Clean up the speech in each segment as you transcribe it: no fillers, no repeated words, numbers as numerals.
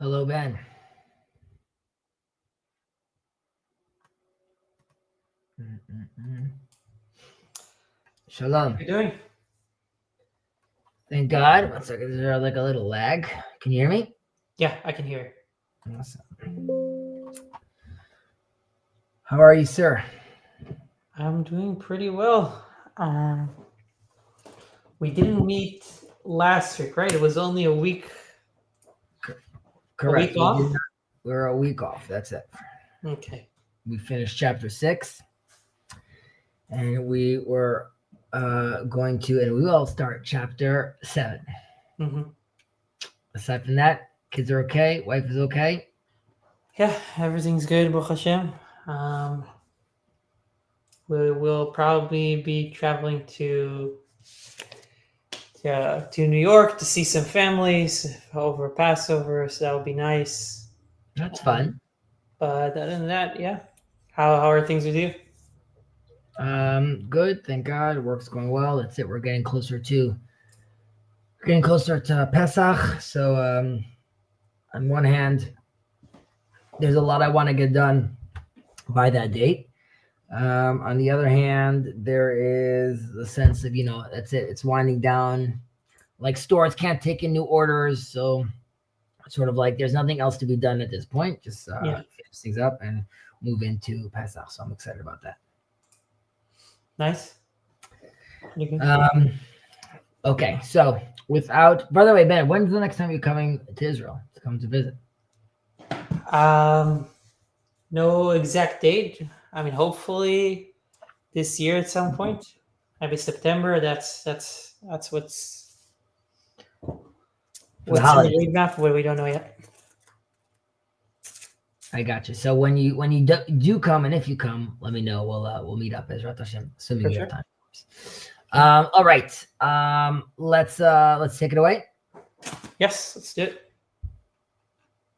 Hello, Ben. Shalom. How you doing? Thank God. 1 second. Is there like a little lag? Can you hear me? Yeah, I can hear. Awesome. How are you, sir? I'm doing pretty well. We didn't meet last week, right? It was only a week. Correct. A week off? We're a week off. That's it. Okay. We finished chapter 6, and we were going to, and we will start chapter 7. Mm-hmm. Aside from that, kids are okay. Wife is okay. Yeah, everything's good, Baruch Hashem. We will probably be traveling to New York to see some families over Passover, so that would be nice. That's fun. But other than that, yeah. How are things with you? Good. Thank God. Work's going well. That's it. We're getting closer to Pesach. So, on one hand, there's a lot I want to get done by that date. On the other hand, there is the sense of, that's it. It's winding down. Like stores can't take in new orders. So sort of like there's nothing else to be done at this point. Just finish things up and move into Pesach. So I'm excited about that. Nice. Okay. So by the way, Ben, when's the next time you're coming to Israel to come to visit? No exact date. I mean, hopefully this year at some point, maybe September. That's what's in the roadmap. What we don't know yet. I got you. So when you do come, and if you come, let me know. We'll meet up, Ezrat Hashem, assuming we have time. All right. Let's take it away. Yes, let's do it.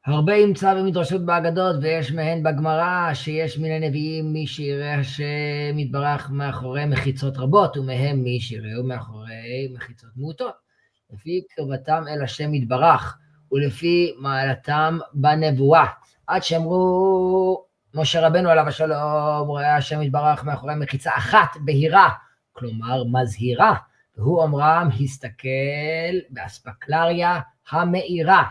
הרבה ימצא במדרשות באגדות, ויש מהן בגמרא, שיש מן הנביאים מי שיראה השם יתברך מאחורי מחיצות רבות, ומהם מי שיראהו מאחורי מחיצות מעוטות. לפי קרבתם אל השם יתברך, ולפי מעלתם בנבואה. עד שאמרו, משה רבנו עליו השלום, רואה השם יתברך מאחורי מחיצה אחת בהירה, כלומר מזהירה, והוא אומרם, הסתכל באספקלריה המאירה.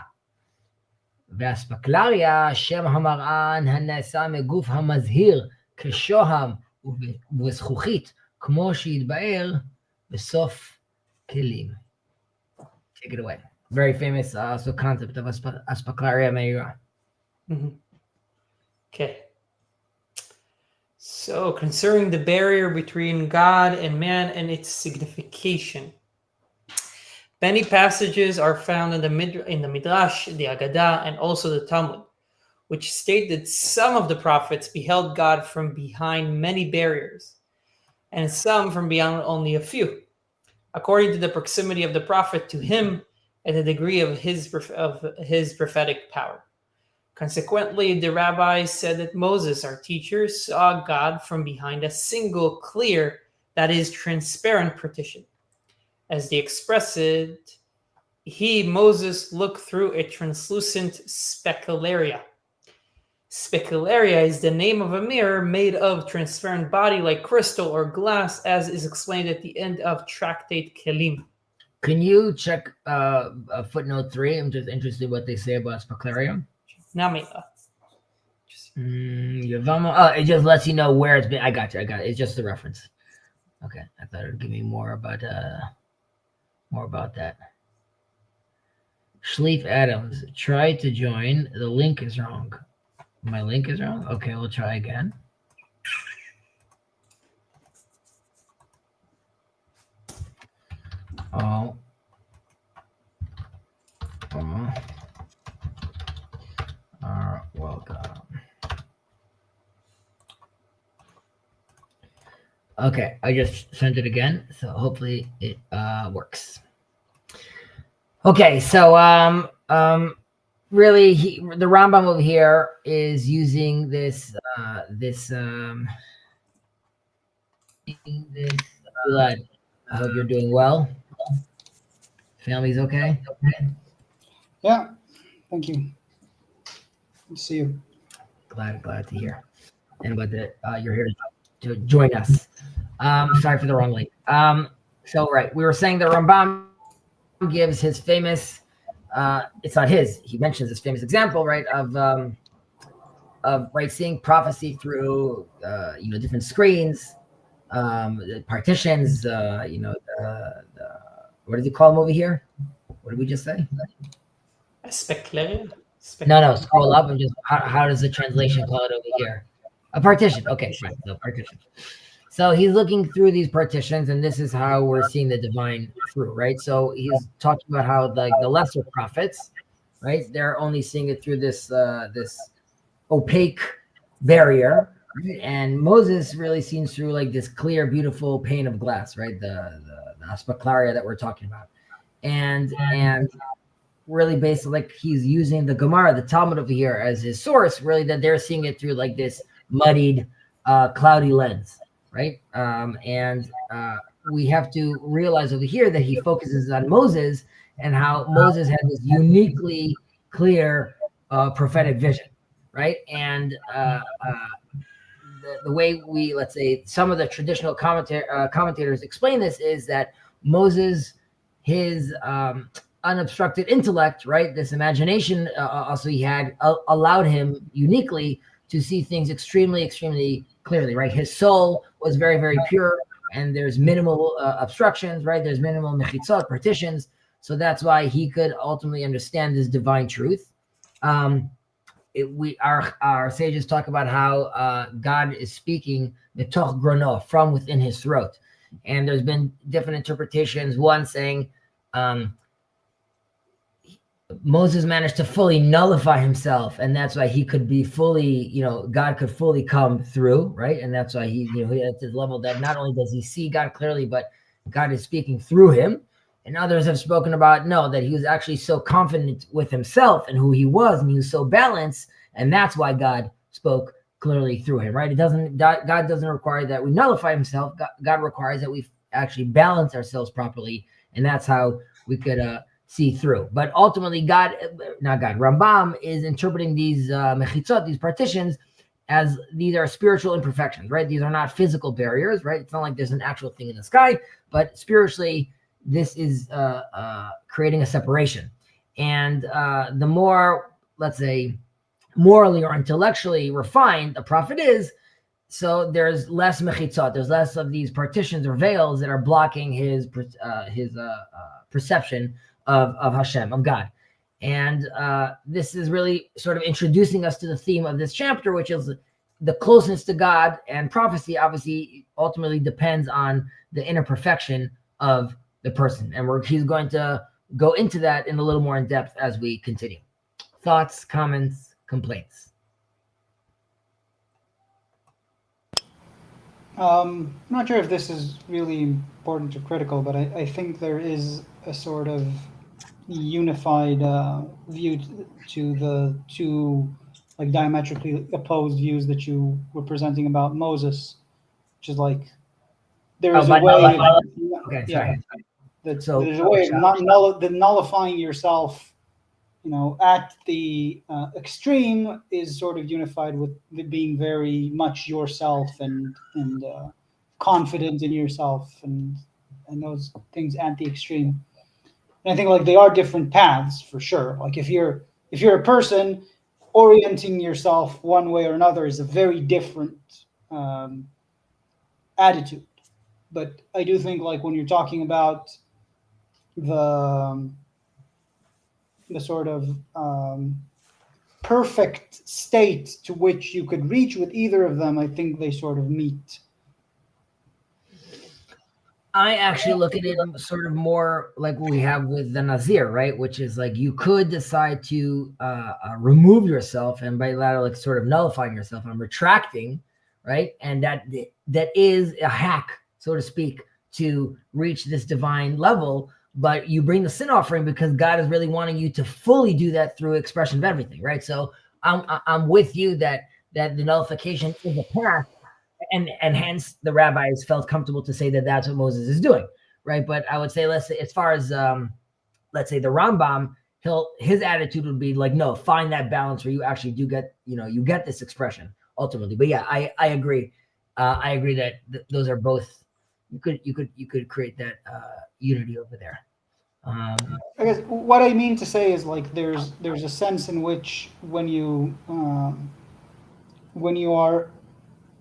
ואספקלריה, שם המרען הנעשה מגוף המזהיר כשוהם ובזכוכית, כמו שהתבאר בסוף כלים. Take it away. Very famous concept of aspaklaria meira. Okay. So concerning the barrier between God and man and its signification. Many passages are found in the Midrash, the Agadah, and also the Talmud, which state that some of the prophets beheld God from behind many barriers, and some from beyond only a few, according to the proximity of the prophet to him and the degree of his prophetic power. Consequently, the rabbis said that Moses, our teacher, saw God from behind a single clear, that is, transparent partition. As they express it, Moses, looked through a translucent specularia. Specularia is the name of a mirror made of transparent body like crystal or glass, as is explained at the end of Tractate Kelim. Can you check footnote 3? I'm just interested what they say about specularia. It just lets you know where it's been. I got it. It's just the reference. Okay, I thought it would give me more about that. Schleif Adams, try to join. The link is wrong. My link is wrong? Okay, we'll try again. Oh. Welcome. Okay, I just sent it again, so hopefully it works. Okay, so really, the Rambam over here is using this blood. I hope you're doing well. Family's okay? Yeah, thank you. See you. Glad to hear. And glad that you're here to join us. Sorry for the wrong link. So right, we were saying that Rambam gives his famous, it's not his, he mentions this famous example, right, of right, seeing prophecy through, different screens, partitions, what did he call them over here? What did we just say? Specularium? No, scroll up and just, how does the translation call it over here? A partition. Okay, fine. No, partition. So he's looking through these partitions, and this is how we're seeing the divine through, right? So he's talking about how the lesser prophets, right, they're only seeing it through this this opaque barrier, right? And Moses really sees through like this clear, beautiful pane of glass, right? The aspeclaria that we're talking about, and really basically like he's using the Gemara, the Talmud over here as his source, really that they're seeing it through like this muddied, cloudy lens, right? We have to realize over here that he focuses on Moses and how Moses had this uniquely clear prophetic vision, right? And the way we, let's say, some of the traditional commentators explain this is that Moses, his unobstructed intellect, right? This imagination also he had allowed him uniquely to see things extremely, extremely clearly, right? His soul was very, very pure, and there's minimal obstructions, right? There's minimal mechitzot, partitions. So that's why he could ultimately understand this divine truth. Our sages talk about how God is speaking mitoch grono, from within his throat. And there's been different interpretations. One saying, Moses managed to fully nullify himself, and that's why he could be fully, God could fully come through, right? And that's why he at this level that not only does he see God clearly, but God is speaking through him. And others have spoken about, that he was actually so confident with himself and who he was, and he was so balanced, and that's why God spoke clearly through him, right? God doesn't require that we nullify himself. God requires that we actually balance ourselves properly, and that's how we could see through. But ultimately, Rambam is interpreting these mechitzot, these partitions, as these are spiritual imperfections, right? These are not physical barriers, right? It's not like there's an actual thing in the sky, but spiritually, this is creating a separation. And the more, let's say, morally or intellectually refined a prophet is, so there's less mechitzot, there's less of these partitions or veils that are blocking his perception of Hashem, of God. And this is really sort of introducing us to the theme of this chapter, which is the closeness to God, and prophecy obviously ultimately depends on the inner perfection of the person. And he's going to go into that in a little more in depth as we continue. Thoughts, comments, complaints? I'm not sure if this is really important or critical, but I think there is a sort of unified view to the two like diametrically opposed views that you were presenting about Moses, which is like there is a way there's a way of nullifying yourself, at the extreme is sort of unified with being very much yourself and confident in yourself and those things at the extreme. And I think like they are different paths for sure. Like if you're a person, orienting yourself one way or another is a very different attitude. But I do think like when you're talking about the sort of perfect state to which you could reach with either of them, I think they sort of meet. I actually look at it sort of more like what we have with the Nazir, right? Which is like you could decide to remove yourself, and by that, like sort of nullifying yourself and retracting, right? And that is a hack, so to speak, to reach this divine level. But you bring the sin offering because God is really wanting you to fully do that through expression of everything, right? So I'm with you that the nullification is a path. And hence the rabbis felt comfortable to say that that's what Moses is doing, right? But I would say, let's say, as far as let's say the Rambam, his attitude would be like, no, find that balance where you actually do get, you get this expression ultimately. But yeah, I agree. I agree that those are both. You could create that unity over there. I guess what I mean to say is like there's a sense in which when you are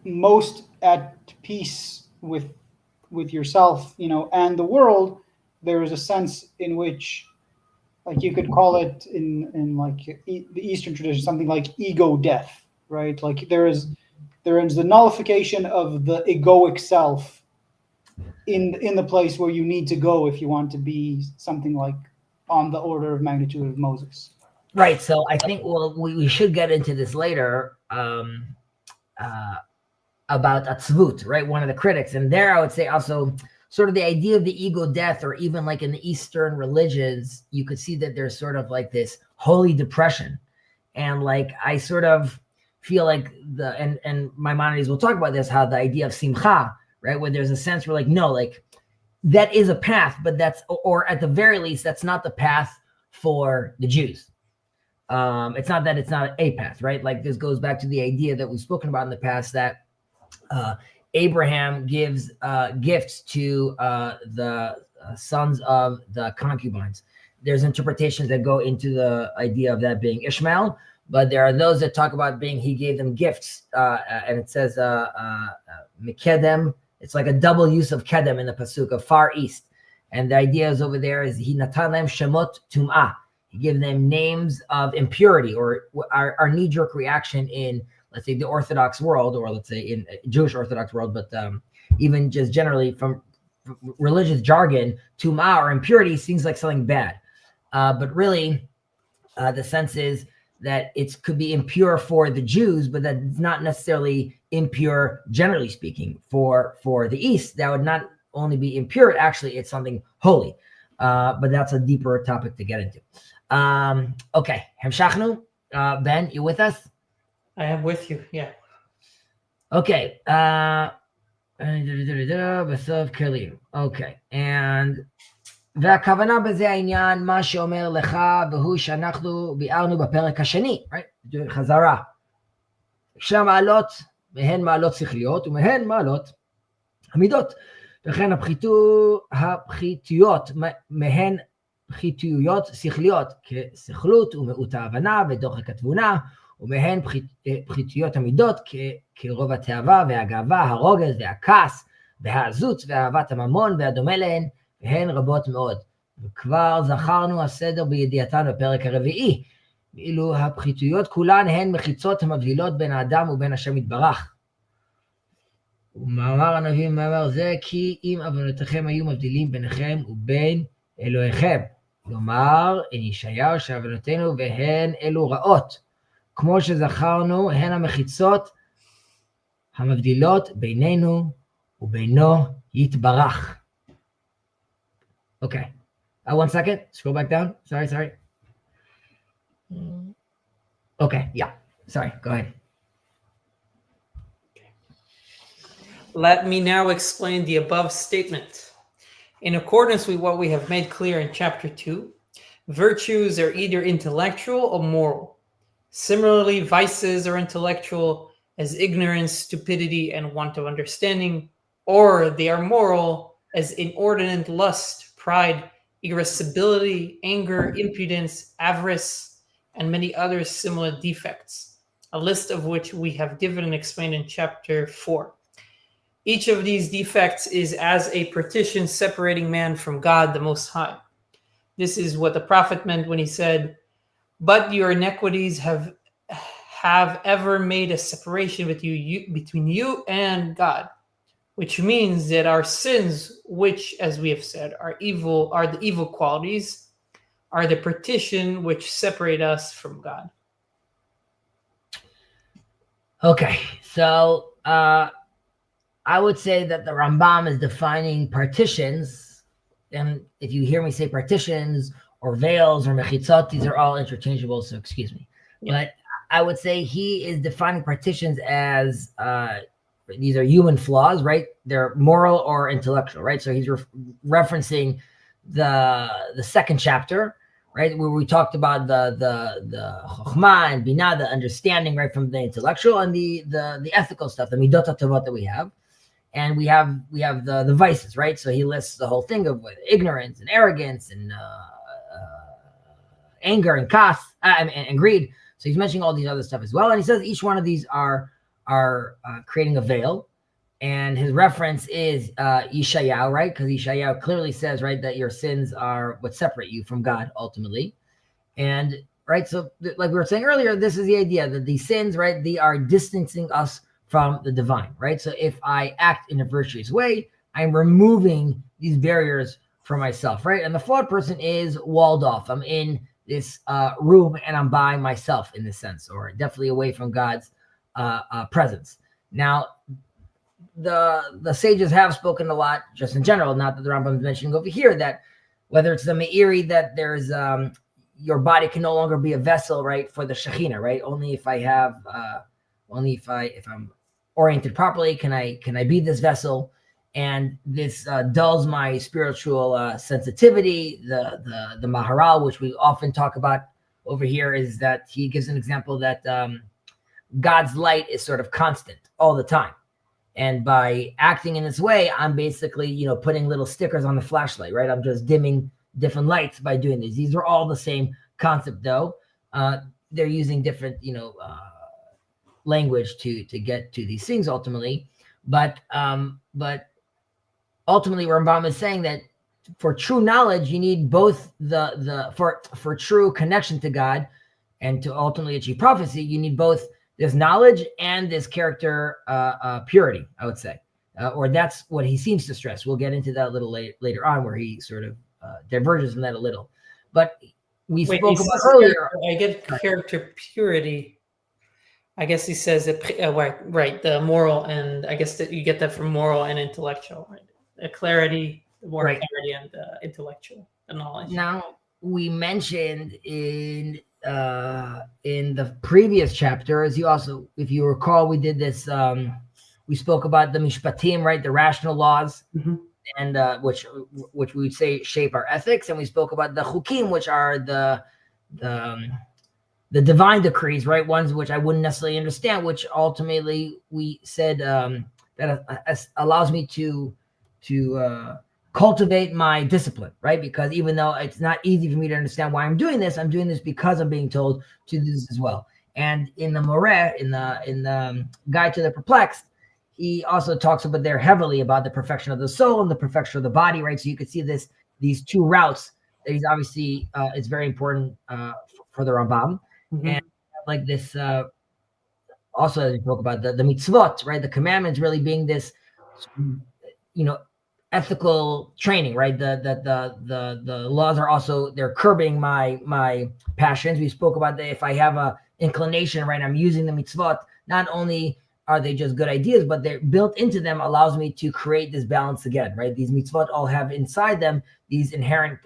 most at peace with yourself, and the world, there is a sense in which, like, you could call it in like the Eastern tradition something like ego death, right? Like there is the nullification of the egoic self in the place where you need to go if you want to be something like on the order of magnitude of Moses. Right. So I think we should get into this later about atzvut, right? One of the critics, and there I would say also sort of the idea of the ego death, or even like in the Eastern religions, you could see that there's sort of like this holy depression, and like I sort of feel like and Maimonides will talk about this, how the idea of simcha, right, where there's a sense where like, no, like that is a path, but or at the very least, that's not the path for the Jews. It's not that it's not a path, right? Like this goes back to the idea that we've spoken about in the past, that Abraham gives gifts to the sons of the concubines. There's interpretations that go into the idea of that being Ishmael, but there are those that talk about he gave them gifts, and it says Mekedem. It's like a double use of kedem in the pasuk of far east, and the idea is over there is he natan lem shemot tum'ah. He gave them names of impurity, or our knee-jerk reaction in, let's say, the Orthodox world, or let's say in Jewish Orthodox world, but even just generally from religious jargon, tum'ah or impurity seems like something bad, but really the sense is that it could be impure for the Jews, but that's not necessarily impure, generally speaking, for the East. That would not only be impure, actually, it's something holy. But that's a deeper topic to get into. Okay, Hemshachnu, Ben, you with us? I am with you, yeah. Okay. Okay, and והכוונה בזה העניין, מה שאומר לך, והוא שאנחנו ביארנו בפרק השני, right? חזרה. שהמעלות, מהן מעלות שכליות, ומהן מעלות המידות. וכן הפחיתויות, מהן פחיתויות שכליות, כסכלות ומעוט ההבנה ודוחק התבונה, ומהן פחיתויות המידות, כרוב התאווה והגאווה, הרוגז והכעס, והעזות ואהבת הממון והדומה להן, והן רבות מאוד. וכבר זכרנו הסדר בידיעתן בפרק הרביעי, ואילו הפחיתויות כולן הן מחיצות המבדילות בין האדם ובין השם יתברך. ומאמר הנביא מאמר זה, כי אם עוונותיכם היו מבדילים ביניכם ובין אלוהיכם. כלומר, אין ישעיהו שעוונותינו והן אלו רעות. כמו שזכרנו, הן המחיצות המבדילות בינינו ובינו יתברך. Okay. 1 second. Scroll back down. Sorry. Okay. Yeah. Sorry. Go ahead. Let me now explain the above statement. In accordance with what we have made clear in chapter 2, virtues are either intellectual or moral. Similarly, vices are intellectual, as ignorance, stupidity, and want of understanding, or they are moral, as inordinate lust, pride, irascibility, anger, impudence, avarice, and many other similar defects, a list of which we have given and explained in chapter 4. Each of these defects is as a partition separating man from God the Most High. This is what the prophet meant when he said, "But your iniquities have ever made a separation between you and God," which means that our sins, which, as we have said, are the evil qualities, are the partition which separate us from God. Okay, so I would say that the Rambam is defining partitions, and if you hear me say partitions or veils or mechitzot, these are all interchangeable, so excuse me. Yeah. But I would say he is defining partitions as these are human flaws, right? They're moral or intellectual, right? So he's referencing the second chapter right? Where we talked about the chokhmah and binah, the understanding, right, from the intellectual, and the ethical stuff, the midot hatovot that we have. And we have the vices, right? So he lists the whole thing of ignorance and arrogance and anger and kas and greed. So he's mentioning all these other stuff as well. And he says each one of these are creating a veil. And his reference is Yeshayahu, right? Because Yeshayahu clearly says, right, that your sins are what separate you from God ultimately. And right, so like we were saying earlier, this is the idea that these sins, right, they are distancing us from the divine, right? So if I act in a virtuous way, I'm removing these barriers for myself, right? And the flawed person is walled off. I'm in this room and I'm by myself in this sense, or definitely away from God's presence. Now, the sages have spoken a lot, just in general, not that the Rambam is mentioning over here, that whether it's the Meiri, that there's your body can no longer be a vessel, right, for the Shekhinah, right? Only if I have, if I'm oriented properly, can I be this vessel? And this dulls my spiritual sensitivity. The Maharal, which we often talk about over here, is that he gives an example that God's light is sort of constant all the time. And by acting in this way, I'm basically, putting little stickers on the flashlight, right? I'm just dimming different lights by doing these. These are all the same concept, though. They're using different, language to get to these things ultimately. But ultimately, Rambam is saying that for true knowledge, you need both for true connection to God and to ultimately achieve prophecy, you need both this knowledge and this character purity, I would say. Or that's what he seems to stress. We'll get into that a little later on, where he sort of diverges in that a little. But we spoke about earlier. I get character purity. I guess he says that, right, the moral, and I guess that you get that from moral and intellectual, right? The clarity, the moral clarity, and the intellectual, the knowledge. Now, we mentioned in the previous chapter, as you also, if you recall, we did this, we spoke about the mishpatim, right, the rational laws, and which we would say shape our ethics, and we spoke about the chukim, which are the divine decrees, right, ones which I wouldn't necessarily understand, which ultimately we said that allows me to cultivate my discipline, right? Because even though it's not easy for me to understand why I'm doing this because I'm being told to do this as well. And in the Moreh, in the Guide to the Perplexed, he also talks about there heavily about the perfection of the soul and the perfection of the body, right? So you could see these two routes that he's obviously it's very important for the Rambam. And like this, also as we spoke about the mitzvot, right? The commandments really being this, ethical training, right? The laws are also, they're curbing my passions. We spoke about that if I have a inclination, right, I'm using the mitzvot, not only are they just good ideas, but they're built into them, allows me to create this balance again, right? These mitzvot all have inside them these inherent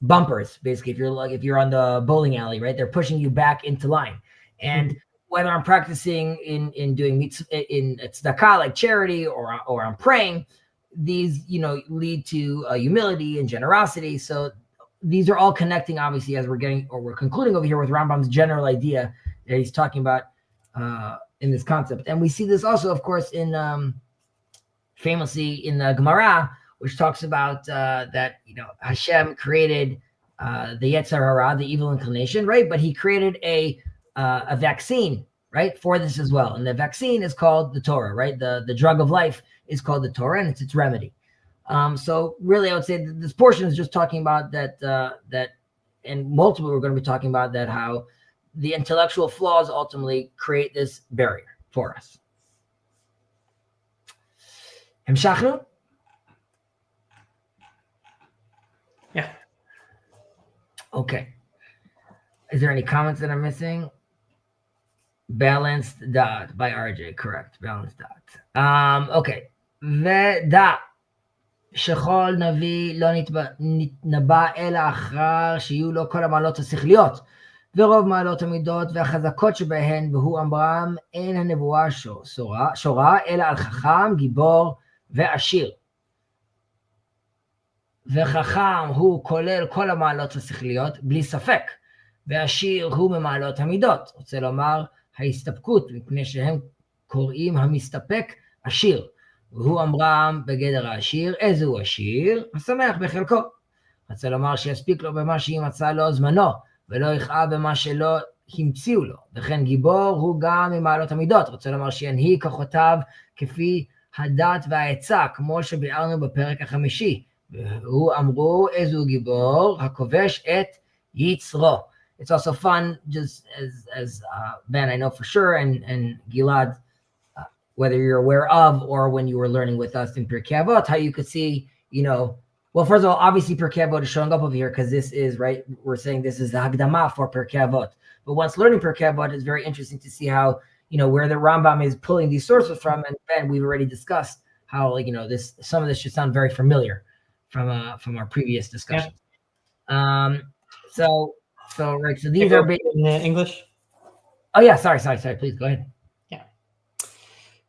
bumpers, basically. If you're on the bowling alley, right, they're pushing you back into line. And whether I'm practicing in doing in tzedakah, like charity, or I'm praying, these lead to humility and generosity. So these are all connecting, obviously, as we're concluding over here with Rambam's general idea that he's talking about in this concept. And we see this also, of course, in famously in the Gemara, which talks about that Hashem created the Yetzer Hara, the evil inclination, right? But he created a vaccine, right, for this as well. And the vaccine is called the Torah, right? The drug of life is called the Torah, and it's its remedy. So really, I would say that this portion is just talking about that, and multiple we're going to be talking about that, how the intellectual flaws ultimately create this barrier for us. Hemshachnu? Yeah. Okay. Is there any comments that I'm missing? Balanced dot by RJ, correct. Balanced dot. Okay. ודע שכל נביא לא נתנבא אלא אחר שיהיו לו כל המעלות השכליות ורוב מעלות המידות והחזקות שבהן, והוא אמרם אין הנבואה שורה אלא על חכם, גיבור ועשיר. וחכם הוא כולל כל המעלות השכליות, בלי ספק. ועשיר הוא ממעלות המידות. רוצה לומר, ההסתפקות, מפני שהם קוראים המסתפק עשיר. והוא אמרם בגדר העשיר, איזה הוא עשיר? השמח בחלקו. רוצה לומר שיספיק לו במה שימצא לו זמנו, ולא יכאב במה שלא המציאו לו. וכן גיבור הוא גם ממעלות המידות. רוצה לומר שינהיג כוחותיו כפי הדת והעצה, כמו שביארנו בפרק החמישי. והוא אמרו, איזה הוא גיבור? הכובש את יצרו. It's also fun, just as Ben, I know for sure, and Gilad, whether you're aware of or when you were learning with us in Pirkei Avot, how you could see, well, first of all, obviously Pirkei Avot is showing up over here because this is, right, we're saying this is the Hagdama for Pirkei Avot. But once learning Pirkei Avot, it's very interesting to see how, where the Rambam is pulling these sources from. And Ben, we've already discussed how, some of this should sound very familiar from our previous discussions. So these are in English. Oh yeah, sorry. Please go ahead. Yeah.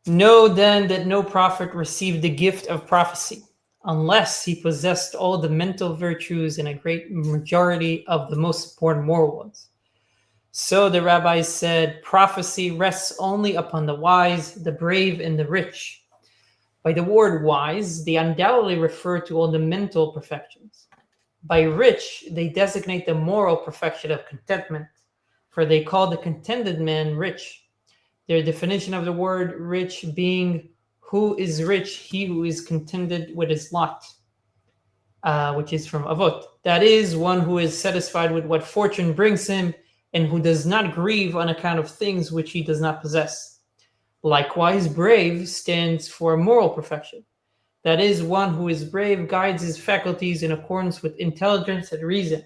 Know then that no prophet received the gift of prophecy unless he possessed all the mental virtues and a great majority of the most important moral ones. So the rabbis said, prophecy rests only upon the wise, the brave, and the rich. By the word wise, they undoubtedly refer to all the mental perfections. By rich, they designate the moral perfection of contentment, for they call the contented man rich. Their definition of the word rich being, who is rich? He who is contented with his lot, which is from Avot. That is, one who is satisfied with what fortune brings him, and who does not grieve on account of things which he does not possess. Likewise, brave stands for moral perfection. That is, one who is brave guides his faculties in accordance with intelligence and reason.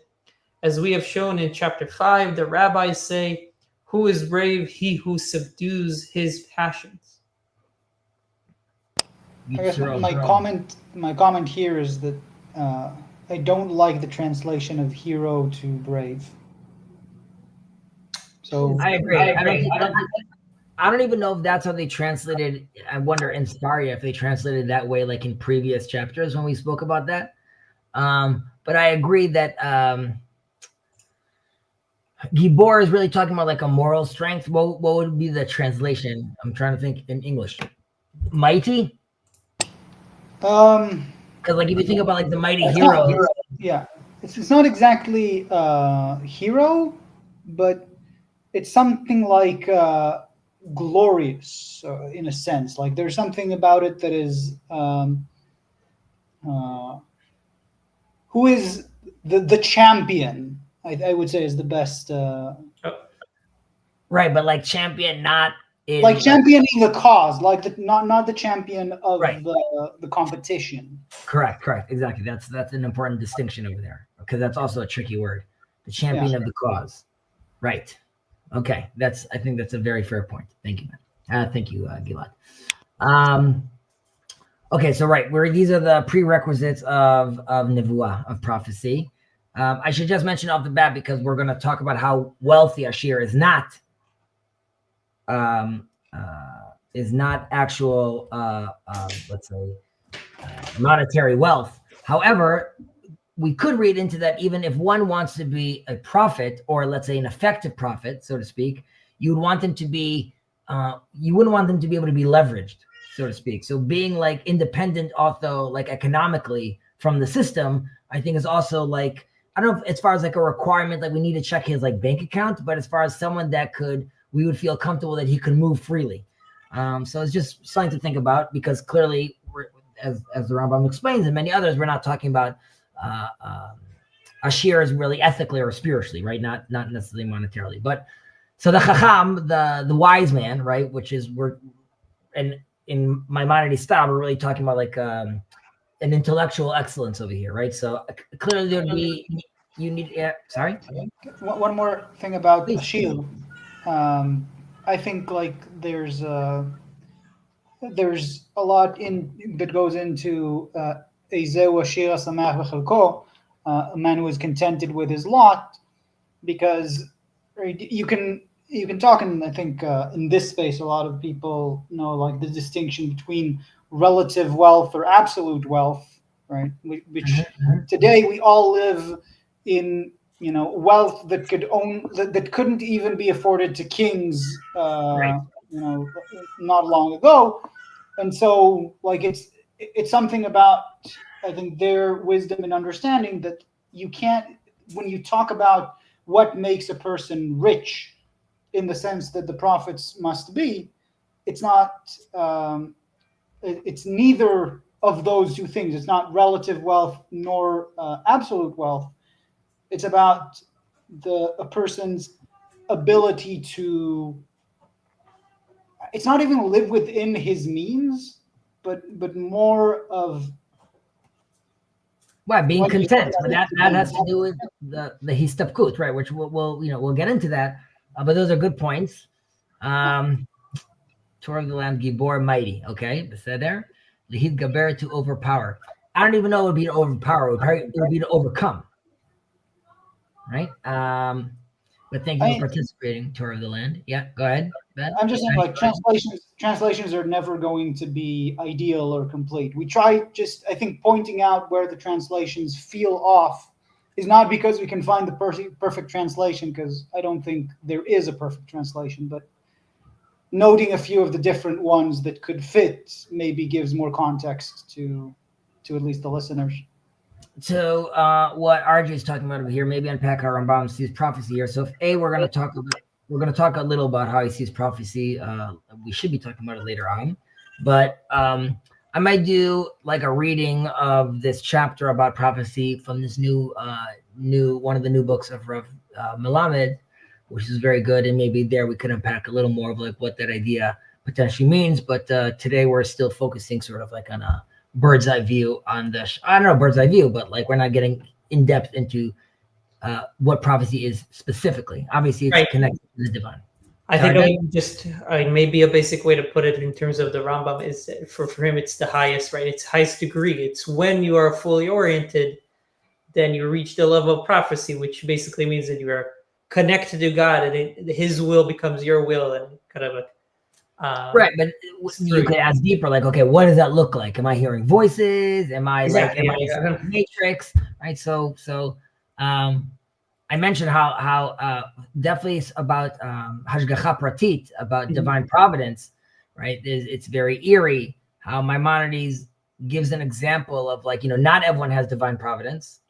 As we have shown in chapter 5, the rabbis say, who is brave? He who subdues his passions. I guess my comment here is that I don't like the translation of hero to brave. So I agree. I don't even know if that's how they translated. I wonder in Staria if they translated that way, like in previous chapters when we spoke about that. But I agree that Gibor is really talking about like a moral strength. What would be the translation? I'm trying to think in English. Mighty? Because like if you think about like the mighty hero. Yeah, it's not exactly hero, but it's something like glorious in a sense. Like there's something about it that is who is the champion, I would say is the best right, but like champion not in like championing the cause, like not the champion of right. the competition. Correct, exactly. That's an important distinction over there, because that's also a tricky word. The champion of the cause. Right. Okay, I think that's a very fair point. Thank you, man. Thank you, Gilad. Okay, so right, these are the prerequisites of nevuah, of prophecy. I should just mention off the bat, because we're going to talk about how wealthy Ashir is not actual, let's say, monetary wealth. However, we could read into that even if one wants to be a prophet, or let's say an effective prophet, so to speak, you would want them to be, you wouldn't want them to be able to be leveraged, so to speak. So being like independent, also like economically from the system, I think is also like, I don't know if as far as like a requirement, like we need to check his like bank account, but as far as someone that we would feel comfortable that he could move freely. So it's just something to think about, because clearly, as the Rambam explains and many others, we're not talking about Ashir is really ethically or spiritually, right? Not necessarily monetarily. But so the Chacham, the wise man, right? Which is and in Maimonides style, we're really talking about like an intellectual excellence over here, right? So clearly there would be sorry. One more thing about Ashir. I think like there's a lot that goes into a man who is contented with his lot, because you can talk, and I think in this space a lot of people know like the distinction between relative wealth or absolute wealth, right? Which today we all live in, wealth that that couldn't even be afforded to kings, Right. not long ago. And so, like, it's something about, I think, their wisdom and understanding that you can't, when you talk about what makes a person rich in the sense that the prophets must be, it's not, it's neither of those two things. It's not relative wealth nor absolute wealth. It's about a person's ability to, it's not even live within his means, but more of being what content. But that has to do with the histabkut, right? Which we'll get into that. But those are good points. Torah of the land, Gibor, mighty. Okay, that's there. Lihid Gaber, to overpower. I don't even know what would be to overpower. It would be to overcome. Right? But thank you for participating, Torah of the land. Yeah, go ahead, Ben. I'm just saying, like, translations are never going to be ideal or complete. We try I think pointing out where the translations feel off is not because we can find the perfect translation, because I don't think there is a perfect translation, but noting a few of the different ones that could fit maybe gives more context to at least the listeners. So what RJ is talking about over here, maybe unpack how Rambam sees prophecy here. So if we're going to talk a little about how he sees prophecy. We should be talking about it later on, but I might do like a reading of this chapter about prophecy from this new one of the new books of Rav Melamed, which is very good, and maybe there we could unpack a little more of like what that idea potentially means. But today we're still focusing sort of like on a bird's eye view on this. I don't know, bird's eye view, but like we're not getting in depth into what prophecy is specifically. Obviously, it's connected to the divine. I think maybe a basic way to put it in terms of the Rambam is for him, it's the highest, right? It's highest degree. It's when you are fully oriented, then you reach the level of prophecy, which basically means that you are connected to God, and his will becomes your will, and kind of right. But you could ask deeper, like, okay, what does that look like? Am I hearing voices? Am I matrix? Right. So I mentioned how definitely about hashgacha pratit, about divine providence, right? It's very eerie how Maimonides gives an example of, like, not everyone has divine providence.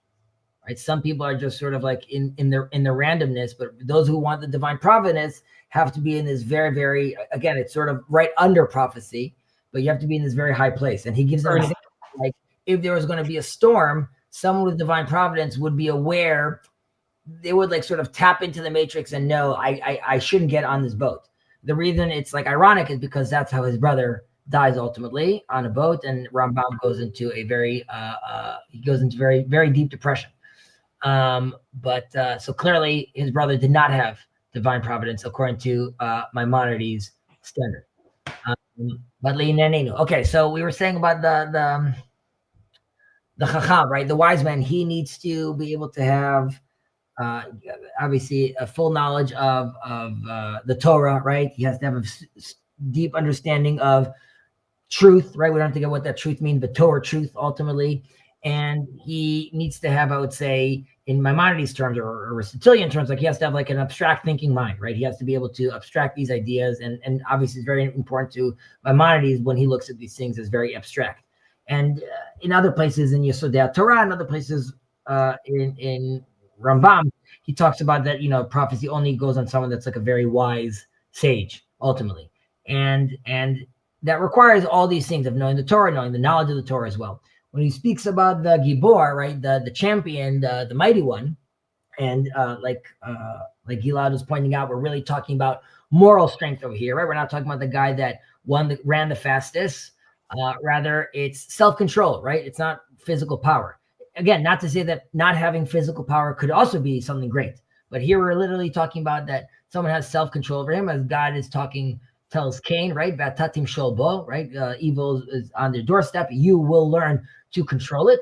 Right? Some people are just sort of like in their randomness, but those who want the divine providence have to be in this very, very, again, it's sort of right under prophecy, but you have to be in this very high place. And he gives an example, like if there was going to be a storm, someone with divine providence would be aware. They would like sort of tap into the matrix and know I shouldn't get on this boat. The reason it's like ironic is because that's how his brother dies ultimately on a boat, and Rambam goes into a very very, very deep depression. So clearly his brother did not have divine providence according to Maimonides' standard. Okay, so we were saying about the chacham, right? The wise man, he needs to be able to have obviously a full knowledge of the Torah, right? He has to have a deep understanding of truth, right? We don't have to get what that truth means, but Torah truth ultimately. And he needs to have, I would say, in Maimonides terms or Aristotelian terms, like he has to have like an abstract thinking mind, right? He has to be able to abstract these ideas. And obviously it's very important to Maimonides when he looks at these things as very abstract. And in other places in Yesodei Torah and other places in Rambam, he talks about that, prophecy only goes on someone that's like a very wise sage, ultimately. And that requires all these things of knowing the Torah, knowing the knowledge of the Torah as well. When he speaks about the Gibor, right, the champion, the mighty one, and like Gilad was pointing out, we're really talking about moral strength over here, right? We're not talking about the guy that ran the fastest. Rather, it's self-control, right? It's not physical power. Again, not to say that not having physical power could also be something great, but here we're literally talking about that someone has self-control over him, as God is tells Cain, right? Vatatim sholbo, right? Evil is on their doorstep. You will learn to control it.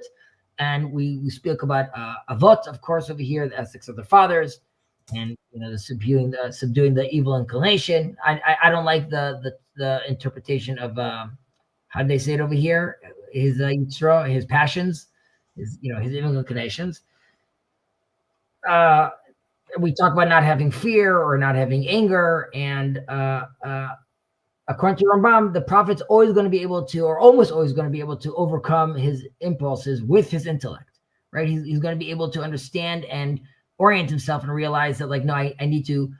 And we speak about Avot, of course, over here, the ethics of the fathers, and the subduing the evil inclination. I don't like the interpretation of how do they say it over here? yitzro, his passions, his evil inclinations. We talk about not having fear or not having anger, and according to Rambam, the prophet's always going to be able to, or almost always going to be able to, overcome his impulses with his intellect, right? He's going to be able to understand and orient himself and realize that, like, no, I need to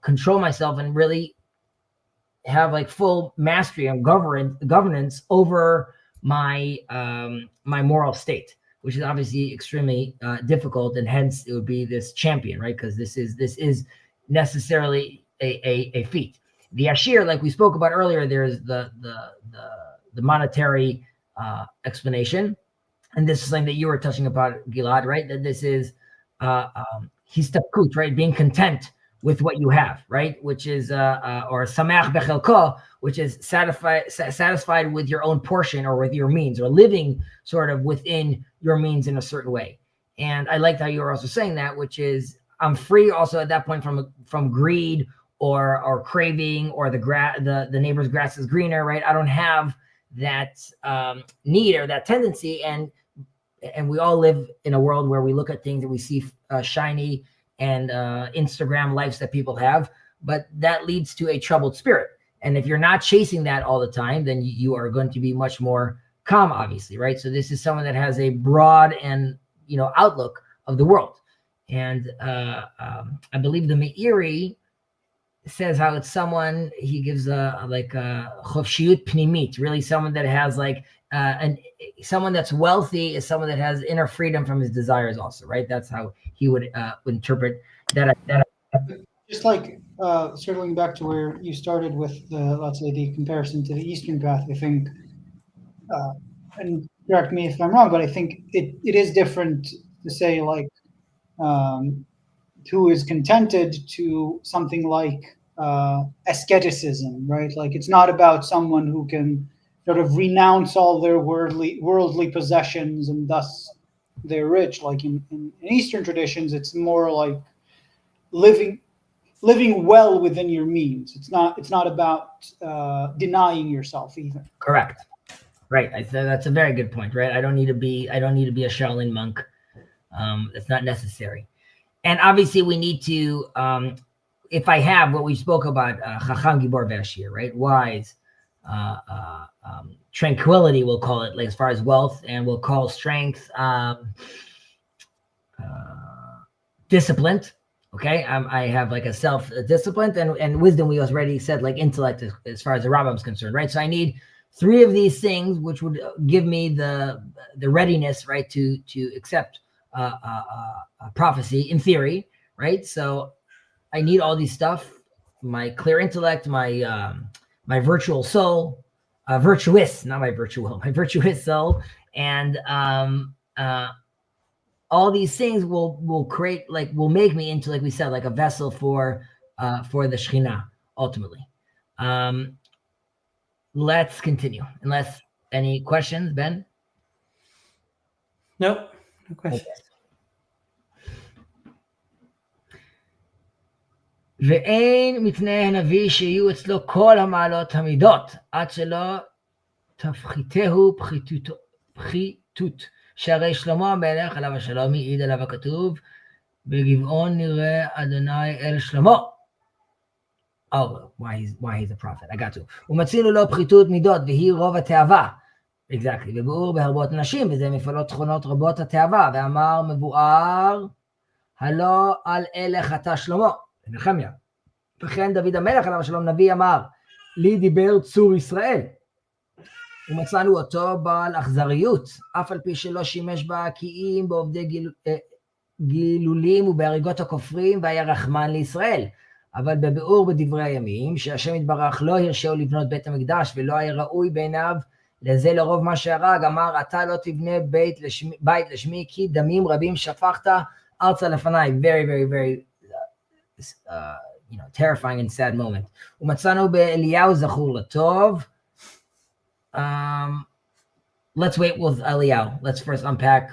control myself and really have like full mastery and governance over my my moral state, which is obviously extremely difficult, and hence it would be this champion, right? Because this is necessarily a feat. The ashir, like we spoke about earlier, there's the monetary explanation, and this is something that you were touching about, Gilad, right? That this is histakut, right? Being content with what you have, right? Which is or sameach bechelko, which is satisfied with your own portion or with your means, or living sort of within your means in a certain way. And I liked how you were also saying that, which is I'm free also at that point from greed or craving, or the neighbor's grass is greener, right? I don't have that need or that tendency, and we all live in a world where we look at things and we see shiny and Instagram lives that people have, but that leads to a troubled spirit. And if you're not chasing that all the time, then you are going to be much more calm, obviously, right? So this is someone that has a broad and outlook of the world. And I believe the Meiri says how it's someone, he gives a chofshiyut pnimit, really someone that has like someone that's wealthy is someone that has inner freedom from his desires also, right? That's how he would interpret that. Just like circling back to where you started with let's say the comparison to the Eastern path, I think, and correct me if I'm wrong, but I think it is different to say like who is contented to something like asceticism, right? Like it's not about someone who can sort of renounce all their worldly possessions and thus they're rich. Like in Eastern traditions, it's more like living well within your means. It's not about denying yourself either. Correct. Right. That's a very good point, right? I don't need to be a Shaolin monk. It's not necessary. And obviously we need to, if I have what we spoke about, Chacham Gibor Vashir, right? Wise, tranquility, we'll call it, like as far as wealth, and we'll call strength disciplined. Okay, I have like a self-disciplined, and wisdom, we already said, like intellect as far as the Rambam is concerned, right? So I need 3 of these things, which would give me the readiness, right, to accept prophecy in theory, right? So I need all these stuff: my clear intellect, my virtual soul, virtuous, not my virtual, my virtuous soul, and all these things will create, like, will make me into, like we said, like a vessel for the Shekhinah ultimately. Let's continue. Unless any questions, Ben? Nope, no questions. Okay. ואין מפני הנביא שיהיו אצלו כל המעלות המידות, עד שלא תפחיתהו פחיתות. שהרי שלמה המלך עליו השלום העיד עליו הכתוב, בגבעון נראה אדוני אל שלמה. Oh, why he's a prophet. I got to. ומצינו לו פחיתות מידות, והיא רוב התאווה. Exactly. וביאור בהרבות נשים, וזה מפעלות תכונות רבות התאווה, ואמר מבואר, הלא על אלה חטא שלמה. נחמיה. וכן דוד המלך עליו השלום נביא אמר, לי דיבר צור ישראל. ומצאנו אותו בעל אכזריות, אף על פי שלא שימש בהקיעים, בעובדי גילולים ובהריגות הכופרים, והיה רחמן לישראל. אבל בביאור בדברי הימים, שהשם יתברך לא הרשהו לבנות בית המקדש, ולא היה ראוי בעיניו לזה לרוב מה שהרג, אמר, אתה לא תבנה בית לשמי, כי דמים רבים שפכת ארצה לפניי. Very, very, very terrifying and sad moment. ומצאנו באליהו זכור לטוב. Let's wait with Eliyahu. Let's first unpack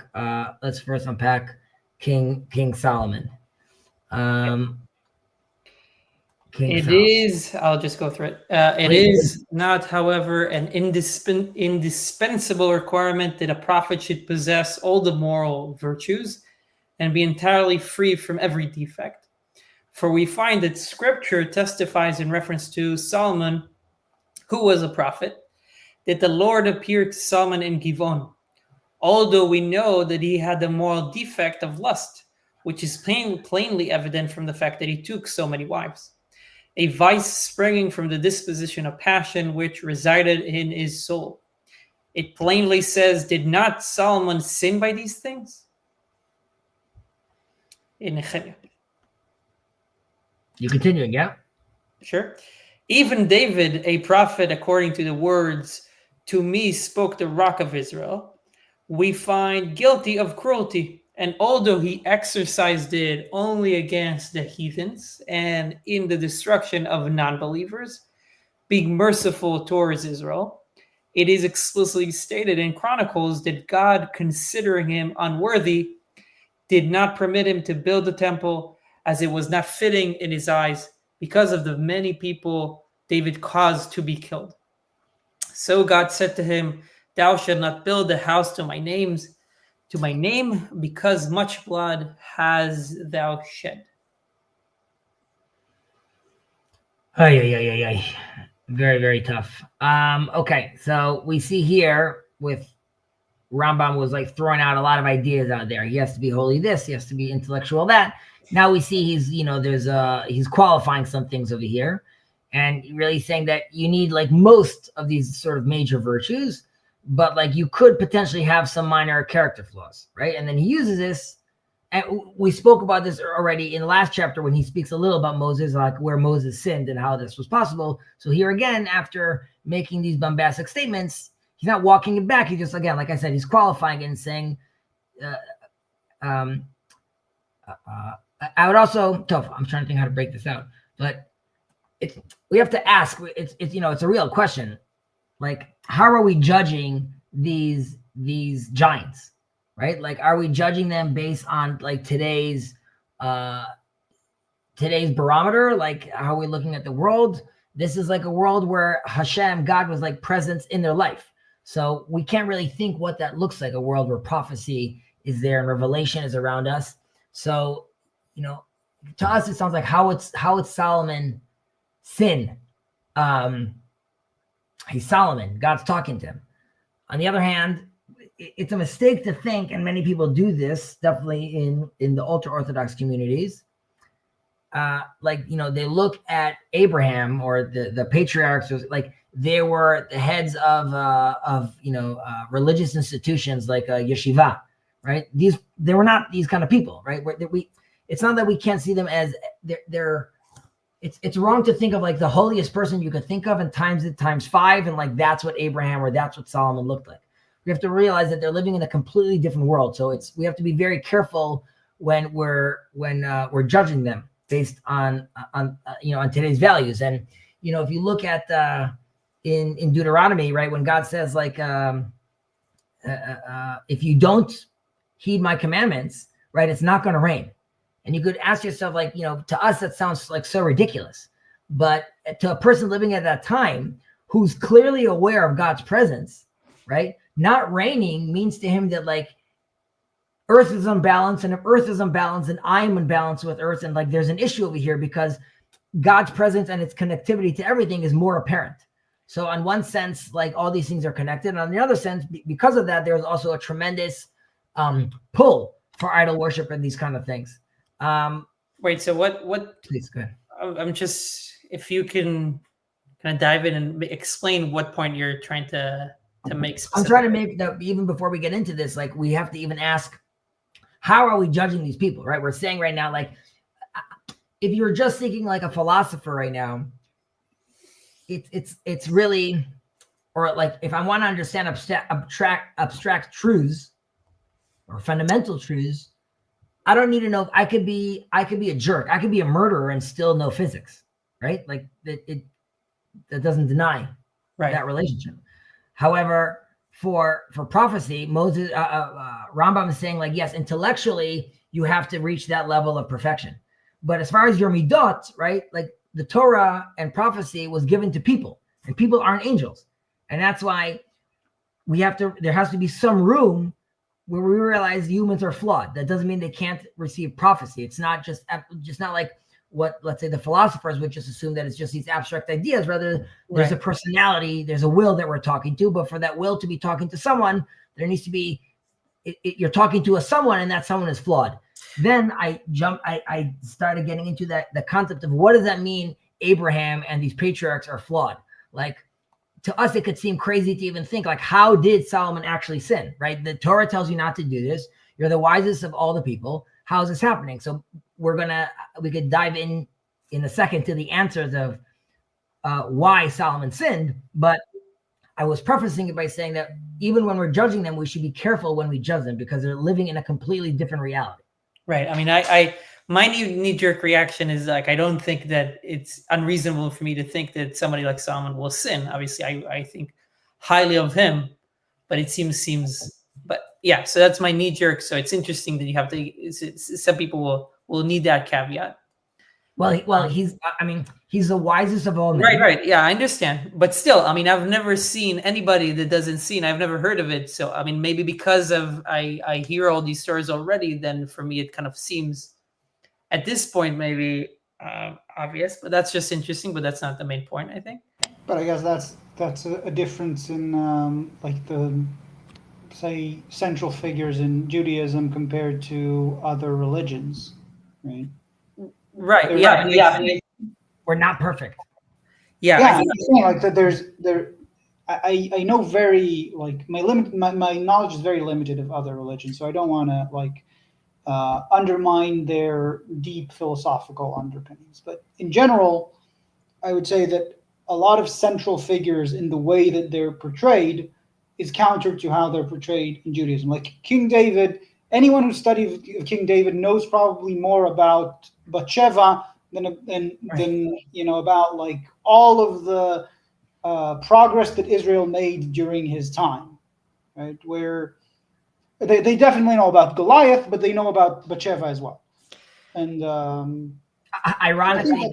King Solomon. King It Solomon. is, I'll just go through it. It Please. is not, however, an indispensable requirement that a prophet should possess all the moral virtues and be entirely free from every defect. For we find that scripture testifies in reference to Solomon, who was a prophet, that the Lord appeared to Solomon in Givon, although we know that he had the moral defect of lust, which is plainly evident from the fact that he took so many wives, a vice springing from the disposition of passion which resided in his soul. It plainly says, did not Solomon sin by these things? In Nehemiah. You continuing, yeah? Sure. Even David, a prophet, according to the words, to me spoke the rock of Israel, we find guilty of cruelty. And although he exercised it only against the heathens and in the destruction of non-believers, being merciful towards Israel, it is explicitly stated in Chronicles that God, considering him unworthy, did not permit him to build the temple, as it was not fitting in his eyes because of the many people David caused to be killed. So God said to him, thou shalt not build a house to my name, because much blood has thou shed. Ay. Very, very tough. Okay, so we see here with Rambam was like throwing out a lot of ideas out there. He has to be holy this, he has to be intellectual that. Now we see he's, he's qualifying some things over here and really saying that you need like most of these sort of major virtues, but like you could potentially have some minor character flaws, right? And then he uses this, and we spoke about this already in the last chapter when he speaks a little about Moses, like where Moses sinned and how this was possible. So here again, after making these bombastic statements, he's not walking it back. He just, again, like I said, he's qualifying it and saying, I would also, tough. I'm trying to think how to break this out, but we have to ask, it's a real question. Like, how are we judging these giants, right? Like, are we judging them based on like today's barometer? Like, how are we looking at the world? This is like a world where Hashem, God, was like present in their life. So we can't really think what that looks like, a world where prophecy is there and revelation is around us. So, to us, it sounds like how it's Solomon sin. He's Solomon. God's talking to him. On the other hand, it's a mistake to think, and many people do this, definitely in the ultra-Orthodox communities. They look at Abraham or the patriarchs, like they were the heads of religious institutions like yeshiva, right? They were not these kind of people, right? It's not that we can't see them as they're. It's wrong to think of like the holiest person you could think of and times it times 5, and like that's what Abraham or that's what Solomon looked like. We have to realize that they're living in a completely different world. So we have to be very careful when we're judging them based on today's values. And if you look at in Deuteronomy, right, when God says like if you don't heed my commandments, right, it's not going to rain. And you could ask yourself, like, to us, that sounds like so ridiculous. But to a person living at that time who's clearly aware of God's presence, right? Not raining means to him that like Earth is unbalanced. And if Earth is unbalanced, then I'm unbalanced with Earth. And like there's an issue over here because God's presence and its connectivity to everything is more apparent. So on one sense, like all these things are connected. And on the other sense, because of that, there's also a tremendous pull for idol worship and these kind of things. Wait, so what Please go ahead. I'm just, if you can kind of dive in and explain what point you're trying to make specific. I'm trying to make that even before we get into this, like we have to even ask, how are we judging these people, right? We're saying right now, like if you're just thinking like a philosopher right now, it's really, or like if I want to understand abstract truths or fundamental truths, I don't need to know. I could be a jerk. I could be a murderer and still know physics, right? Like that doesn't deny that relationship. However, for prophecy, Moses, Rambam is saying like, yes, intellectually you have to reach that level of perfection. But as far as your midot, right? Like the Torah and prophecy was given to people, and people aren't angels. And that's why there has to be some room where we realize humans are flawed. That doesn't mean they can't receive prophecy. It's not just not like what, let's say, the philosophers would just assume that it's just these abstract ideas. Rather, there's a personality, there's a will that we're talking to. But for that will to be talking to someone, there needs to be, you're talking to someone, and that someone is flawed. Then I started getting into the concept of what does that mean Abraham and these patriarchs are flawed. Like, to us, it could seem crazy to even think, like, how did Solomon actually sin, right? The Torah tells you not to do this. You're the wisest of all the people. How is this happening? So we could dive in a second to the answers of why Solomon sinned. But I was prefacing it by saying that even when we're judging them, we should be careful when we judge them, because they're living in a completely different reality. Right. I mean, my knee-jerk reaction is like, I don't think that it's unreasonable for me to think that somebody like Solomon will sin. Obviously, I think highly of him, but it seems, but yeah, so that's my knee-jerk. So it's interesting that you have to, some people will need that caveat. Well, he's the wisest of all men. Right. Yeah, I understand. But still, I mean, I've never seen anybody that doesn't sin. I've never heard of it. So, I mean, maybe because I hear all these stories already, then for me, it kind of seems at this point, maybe obvious, but that's just interesting, but that's not the main point, I think. But I guess that's a difference in like the, say, central figures in Judaism compared to other religions, right? Right. Yeah. We're not perfect. Yeah. Yeah. I'm saying like that. I know very, like, my knowledge is very limited of other religions, so I don't want to like undermine their deep philosophical underpinnings. But in general, I would say that a lot of central figures in the way that they're portrayed is counter to how they're portrayed in Judaism. Like King David, anyone who studied King David knows probably more about Bathsheba than about like all of the progress that Israel made during his time, right? Where they definitely know about Goliath, but they know about Bathsheba as well. And ironically,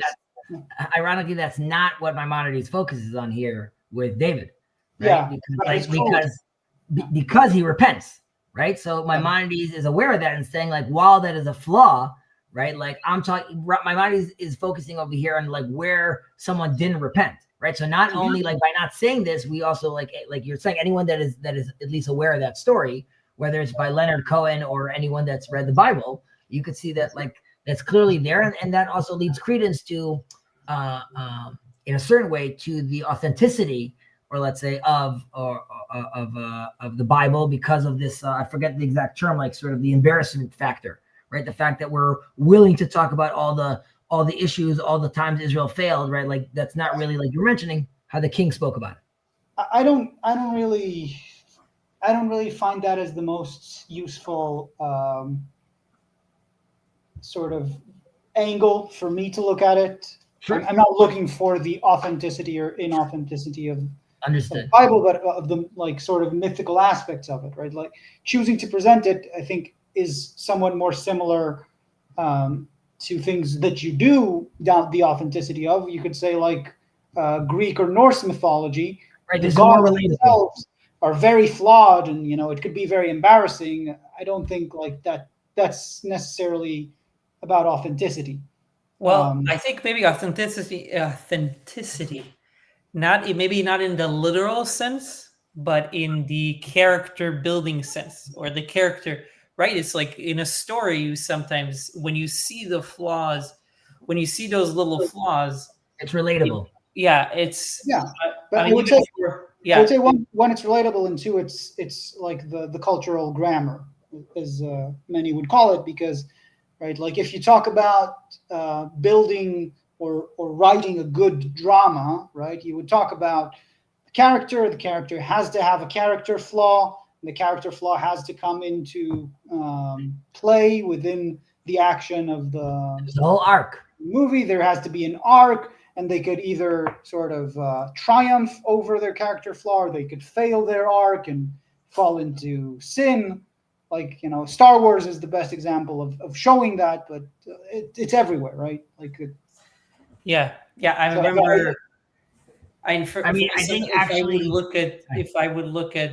that's not what Maimonides focuses on here with David, right? Yeah, because he repents, right? So Maimonides is aware of that and saying, like, while that is a flaw, right? Like, I'm talking, Maimonides is focusing over here on like where someone didn't repent, right? So not only like by not saying this, we also like you're saying, anyone that is at least aware of that story, whether it's by Leonard Cohen or anyone that's read the Bible, you could see that like that's clearly there, and that also leads credence to, in a certain way, to the authenticity, or let's say of the Bible, because of this. I forget the exact term, like sort of the embarrassment factor, right? The fact that we're willing to talk about all the issues, all the times Israel failed, right? Like that's not really, like you're mentioning, how the king spoke about it. I don't really find that as the most useful sort of angle for me to look at it. Sure. I'm not looking for the authenticity or inauthenticity of Understood. the Bible, but of the like sort of mythical aspects of it, right? Like choosing to present it, I think, is somewhat more similar to things that you do doubt the authenticity of. You could say like Greek or Norse mythology. Right. The There's gods more relatable. themselves are very flawed, and it could be very embarrassing. I don't think like that's necessarily about authenticity. Well, I think maybe authenticity, maybe not in the literal sense, but in the character building sense, or the character, right? It's like in a story, you sometimes, when you see the flaws, when you see those little flaws, it's relatable. But I would say one, it's relatable, and two, it's like the cultural grammar, as many would call it, because, right, like if you talk about building or writing a good drama, right, you would talk about the character has to have a character flaw, and the character flaw has to come into play within the action of the whole arc movie. There has to be an arc, and they could either sort of triumph over their character flaw, or they could fail their arc and fall into sin. Like, Star Wars is the best example of showing that, but it's everywhere, right? Like, yeah. Yeah, I So, remember. I think If I would look at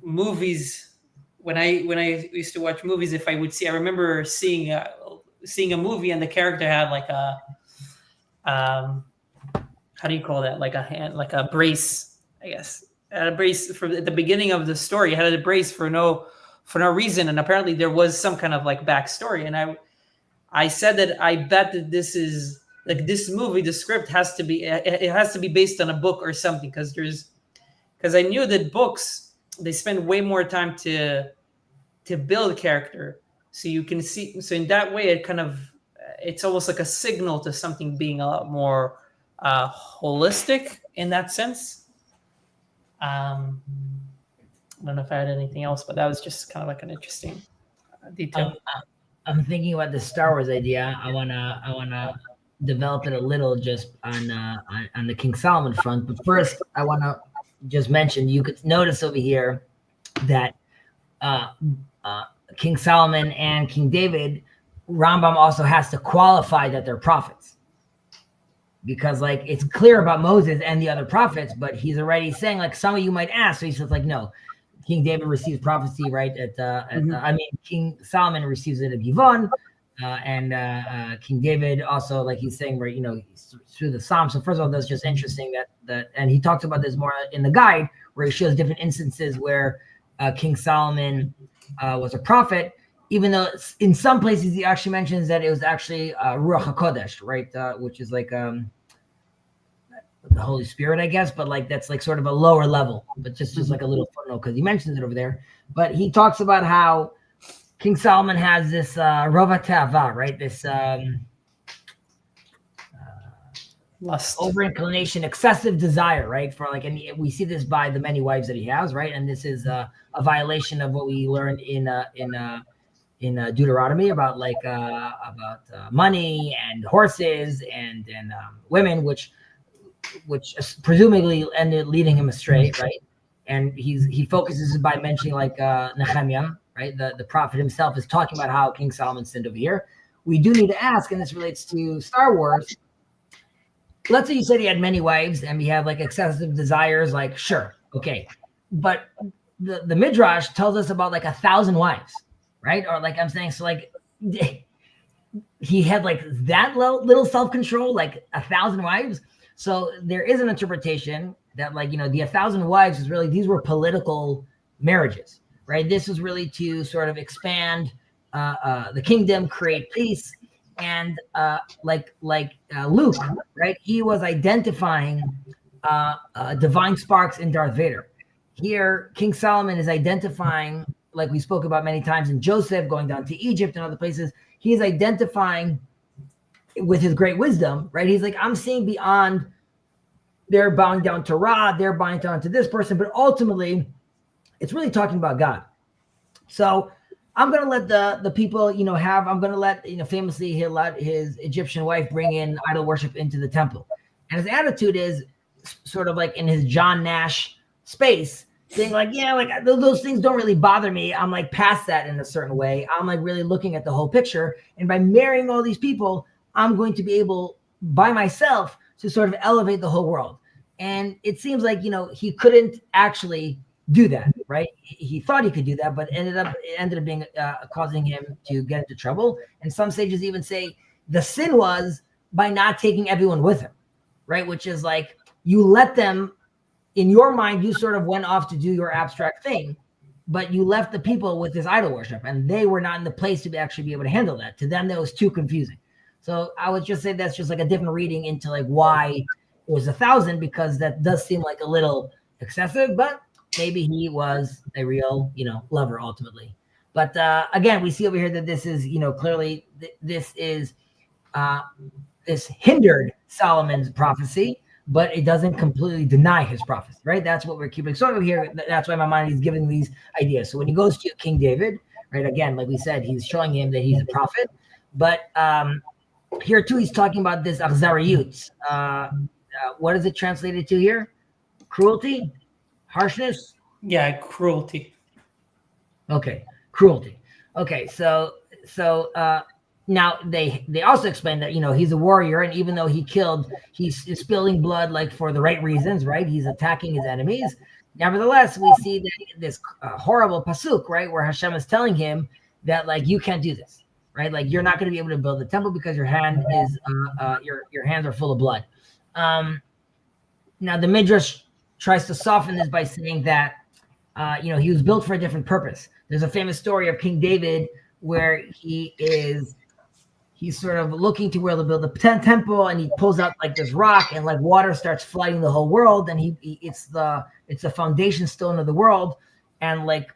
movies when I used to watch movies, if I would see, I remember seeing a movie and the character had like a how do you call that? Like a hand, like a brace, I guess. Had a brace for at the beginning of the story. Had a brace for no reason, and apparently there was some kind of like backstory. And I said that I bet that this is like this movie. The script has to be it has to be based on a book or something because I knew that books they spend way more time to build character, so you can see. So in that way, it's almost like a signal to something being a lot more holistic in that sense. I don't know if I had anything else, but that was just kind of like an interesting detail. I'm thinking about the Star Wars idea. I wanna develop it a little just on the King Solomon front. But first, I wanna just mention you could notice over here that King Solomon and King David, Rambam also has to qualify that they're prophets. Because like it's clear about Moses and the other prophets, but he's already saying like some of you might ask. So he says like, no, King David receives prophecy right King Solomon receives it at Givon, and King David also like he's saying right through the Psalms. So first of all, that's just interesting that and he talks about this more in the guide where he shows different instances where King Solomon was a prophet. Even though in some places he actually mentions that it was actually Ruach HaKodesh, right? Which is like the Holy Spirit, I guess, but like that's like sort of a lower level, but just like a little footnote because he mentions it over there. But he talks about how King Solomon has this Rova Te'ava, right? This Lust, overinclination, excessive desire, right? For like, and we see this by the many wives that he has, right? And this is a violation of what we learned in Deuteronomy about money and horses and women, which presumably ended leading him astray, right? And he focuses by mentioning like Nehemiah, right? The prophet himself is talking about how King Solomon sinned over here. We do need to ask, and this relates to Star Wars. Let's say you said he had many wives and he had like excessive desires, like sure, okay, but the midrash tells us about like 1,000 wives. Right? Or like I'm saying, so like he had like that little self-control, like 1,000 wives. So there is an interpretation that like, the 1,000 wives is really, these were political marriages, right? This was really to sort of expand the kingdom, create peace. And Luke, right? He was identifying divine sparks in Darth Vader. Here, King Solomon is identifying, like we spoke about many times in Joseph, going down to Egypt and other places, he's identifying with his great wisdom, right? He's like, I'm seeing beyond, they're bowing down to Ra, they're bowing down to this person, but ultimately, it's really talking about God. So I'm going to let the people, I'm going to let, famously he'll let his Egyptian wife bring in idol worship into the temple. And his attitude is sort of like in his John Nash space, saying like, yeah, like those things don't really bother me. I'm like past that in a certain way. I'm like really looking at the whole picture. And by marrying all these people, I'm going to be able by myself to sort of elevate the whole world. And it seems like, he couldn't actually do that, right? He thought he could do that, but it ended up being causing him to get into trouble. And some sages even say the sin was by not taking everyone with him, right? Which is like, you let them, in your mind, you sort of went off to do your abstract thing, but you left the people with this idol worship and they were not in the place to actually be able to handle that. To them, that was too confusing. So I would just say that's just like a different reading into like why it was 1,000, because that does seem like a little excessive, but maybe he was a real, lover ultimately. But again, we see over here that this is, clearly this is this hindered Solomon's prophecy, but it doesn't completely deny his prophecy, right? That's what we're keeping sort of here. That's why my mind is giving these ideas. So when he goes to King David, right, again, like we said, he's showing him that he's a prophet. But here too, he's talking about this achzariyut. What is it translated to here? Cruelty? Harshness? Yeah, cruelty. Okay, cruelty. Okay, so Now they also explain that he's a warrior, and even though he's spilling blood like for the right reasons, right? He's attacking his enemies. Nevertheless, we see that this horrible pasuk, right, where Hashem is telling him that like you can't do this, right? Like you're not going to be able to build the temple because your hand is your hands are full of blood. Now the midrash tries to soften this by saying that he was built for a different purpose. There's a famous story of King David where he's sort of looking to where to build the temple, and he pulls out like this rock, and like water starts flooding the whole world, and it's the foundation stone of the world, and like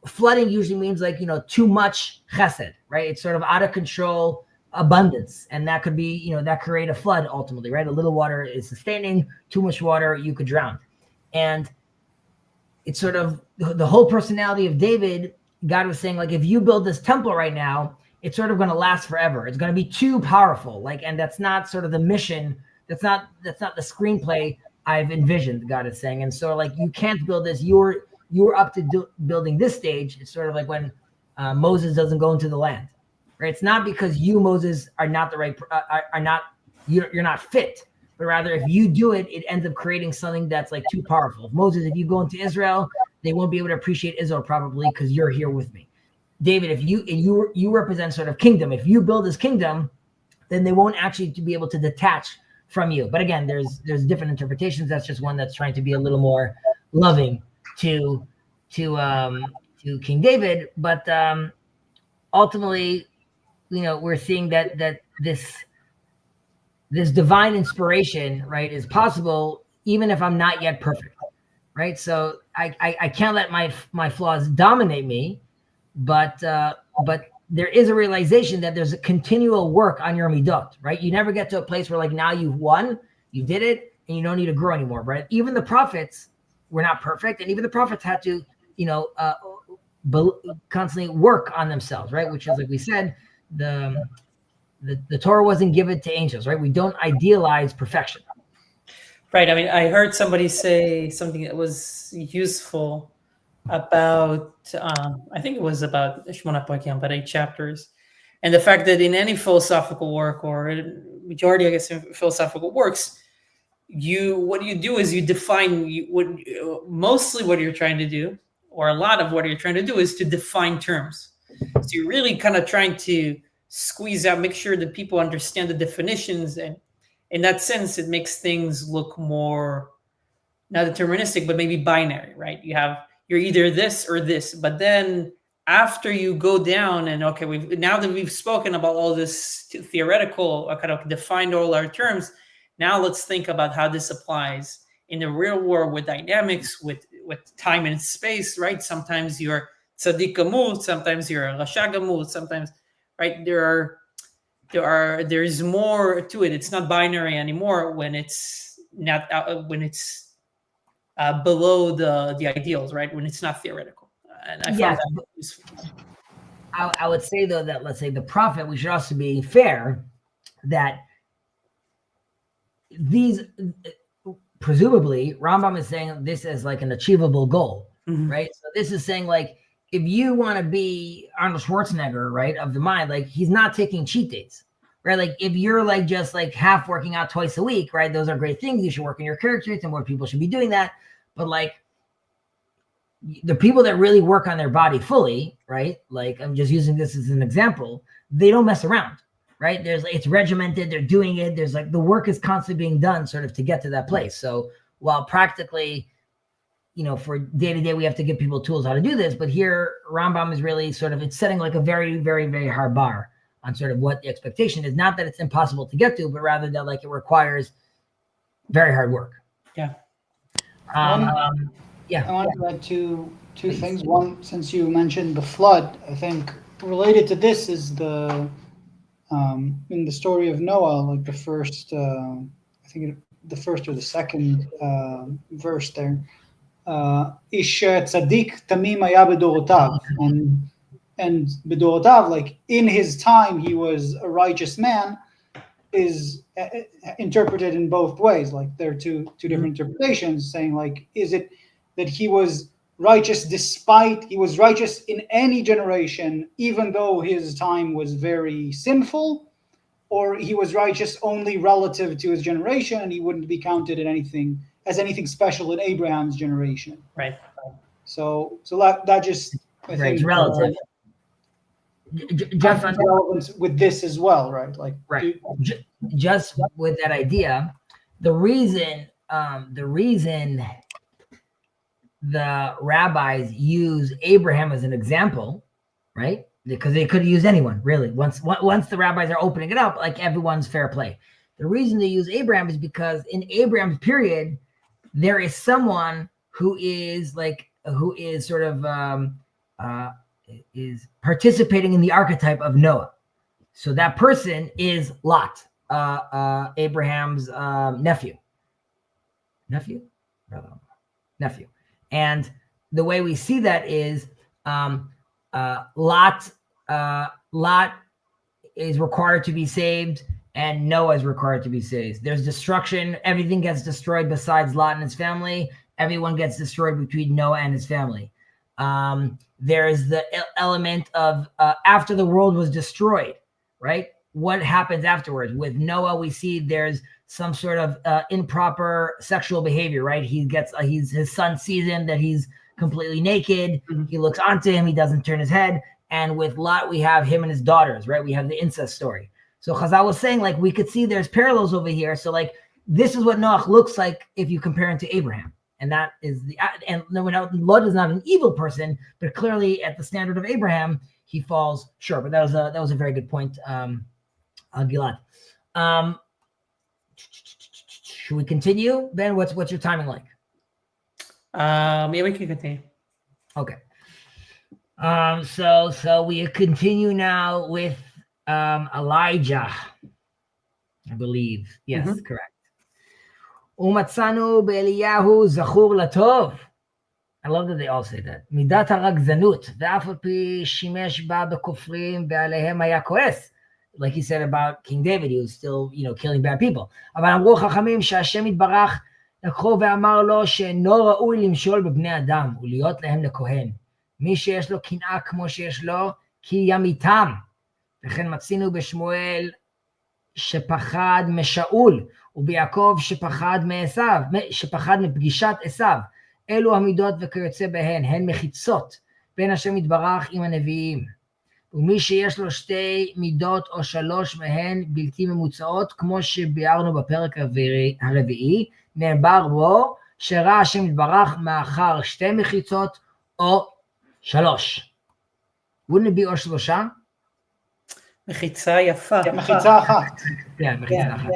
flooding usually means like too much chesed, right? It's sort of out of control abundance, and that could be that create a flood ultimately, right? A little water is sustaining, too much water you could drown, and it's sort of the whole personality of David. God was saying like if you build this temple right now, it's sort of going to last forever. It's going to be too powerful. Like, and that's not sort of the mission. That's not the screenplay I've envisioned, God is saying. And so like, you can't build this. You're up to building this stage. It's sort of like when Moses doesn't go into the land, right? It's not because you, Moses, are not the right, you're not fit, but rather if you do it, it ends up creating something that's like too powerful. Moses, if you go into Israel, they won't be able to appreciate Israel probably because you're here with me. David, if you represent sort of kingdom, if you build this kingdom, then they won't actually be able to detach from you. But again, there's different interpretations. That's just one that's trying to be a little more loving to King David. But ultimately, we're seeing that this divine inspiration, right, is possible even if I'm not yet perfect, right? So I can't let my flaws dominate me. But there is a realization that there's a continual work on your midot, right? You never get to a place where like now you've won, you did it, and you don't need to grow anymore, right? Even the prophets were not perfect, and even the prophets had to, constantly work on themselves, right? Which is like we said, the Torah wasn't given to angels, right? We don't idealize perfection. Right. I mean, I heard somebody say something that was useful about I think it was about Shmona Parakim, about 8 chapters, and the fact that in any philosophical work, or majority, I guess, in philosophical works, what you do is you define mostly what you're trying to do, or a lot of what you're trying to do is to define terms. So you're really kind of trying to squeeze out, make sure that people understand the definitions, and in that sense, it makes things look more not deterministic, but maybe binary, right? You're either this or this, but then after you go down and okay, now that we've spoken about all this theoretical, kind of defined all our terms, now let's think about how this applies in the real world with dynamics, with time and space, right? Sometimes you're tzaddik gamut, sometimes you're rasha gamut, sometimes, right? There's more to it. It's not binary anymore when it's not below the ideals, right? When it's not theoretical. And I found that useful. I would say though that, let's say the prophet, we should also be fair that these, presumably Rambam is saying this is like an achievable goal, right? So this is saying like, if you want to be Arnold Schwarzenegger, right, of the mind, like he's not taking cheat days, right? Like if you're like just like half working out twice a week, right? Those are great things. You should work on your characters, and more people should be doing that. But like the people that really work on their body fully, right? Like I'm just using this as an example. They don't mess around, right? It's regimented. They're doing it. There's like the work is constantly being done sort of to get to that place. So while practically, for day to day, we have to give people tools how to do this. But here Rambam is really sort of, it's setting like a very, very, very hard bar on sort of what the expectation is. Not that it's impossible to get to, but rather that like it requires very hard work. Yeah. I wanted to add two things. One, since you mentioned the flood, I think related to this is the in the story of Noah, like the first, the first or the second verse there. Ish tzaddik tamim haya bedorotav, and bedorotav, like in his time, he was a righteous man, is interpreted in both ways. Like there are two different interpretations, saying like, is it that he was righteous he was righteous in any generation, even though his time was very sinful, or he was righteous only relative to his generation, and he wouldn't be counted in anything special in Abraham's generation. Right. So that just I Right, think it's relative. Just relevant with this as well, right? Like right. Just with that idea, the reason the rabbis use Abraham as an example, right? Because they could use anyone, really. Once the rabbis are opening it up, like everyone's fair play. The reason they use Abraham is because in Abraham's period, there is someone who is sort of is participating in the archetype of Noah. So that person is Lot, Abraham's nephew. And the way we see that is Lot is required to be saved, and Noah is required to be saved. There's destruction. Everything gets destroyed besides Lot and his family. Everyone gets destroyed between Noah and his family. There's the element of after the world was destroyed, right? What happens afterwards? With Noah, we see there's some sort of improper sexual behavior, right? His son sees him that he's completely naked. Mm-hmm. He looks onto him. He doesn't turn his head. And with Lot, we have him and his daughters, right? We have the incest story. So Chazal was saying, like, we could see there's parallels over here. So like, this is what Noach looks like if you compare him to Abraham. And that is Lot is not an evil person, but clearly at the standard of Abraham, he falls short. But that was a very good point, Gilad. Should we continue, Ben? What's your timing like? Yeah, we can continue. Okay. So we continue now with Elijah, I believe. Yes, mm-hmm. Correct. Umatzanu be'Eliyahu zachur latov. I love that they all say that. Midat haragzanut ve'af al pi shimesh ba bekufrim ve'alehem haya koes. Like he said about King David, he was still, killing bad people. אבל אמרו חכמים שהשם יתברך לקחו ואמר לו שאינו ראוי למשול בבני אדם ולהיות להם לכהן. מי שיש לו קנאה כמו שיש לו, כי ימיתם. וכן מצינו בשמואל שפחד משאול, וביעקב שפחד מעשיו, שפחד מפגישת עשיו. אלו המידות וכיוצא בהן, הן מחיצות בין השם יתברך עם הנביאים. ומי שיש לו שתי מידות או שלוש מהן בלתי ממוצעות, כמו שביארנו בפרק הרביעי, נאמר בו שראה השם יתברך מאחר שתי מחיצות או שלוש. wouldn't it be או שלושה? מחיצה יפה. מחיצה אחת. Yeah, מחיצה אחת.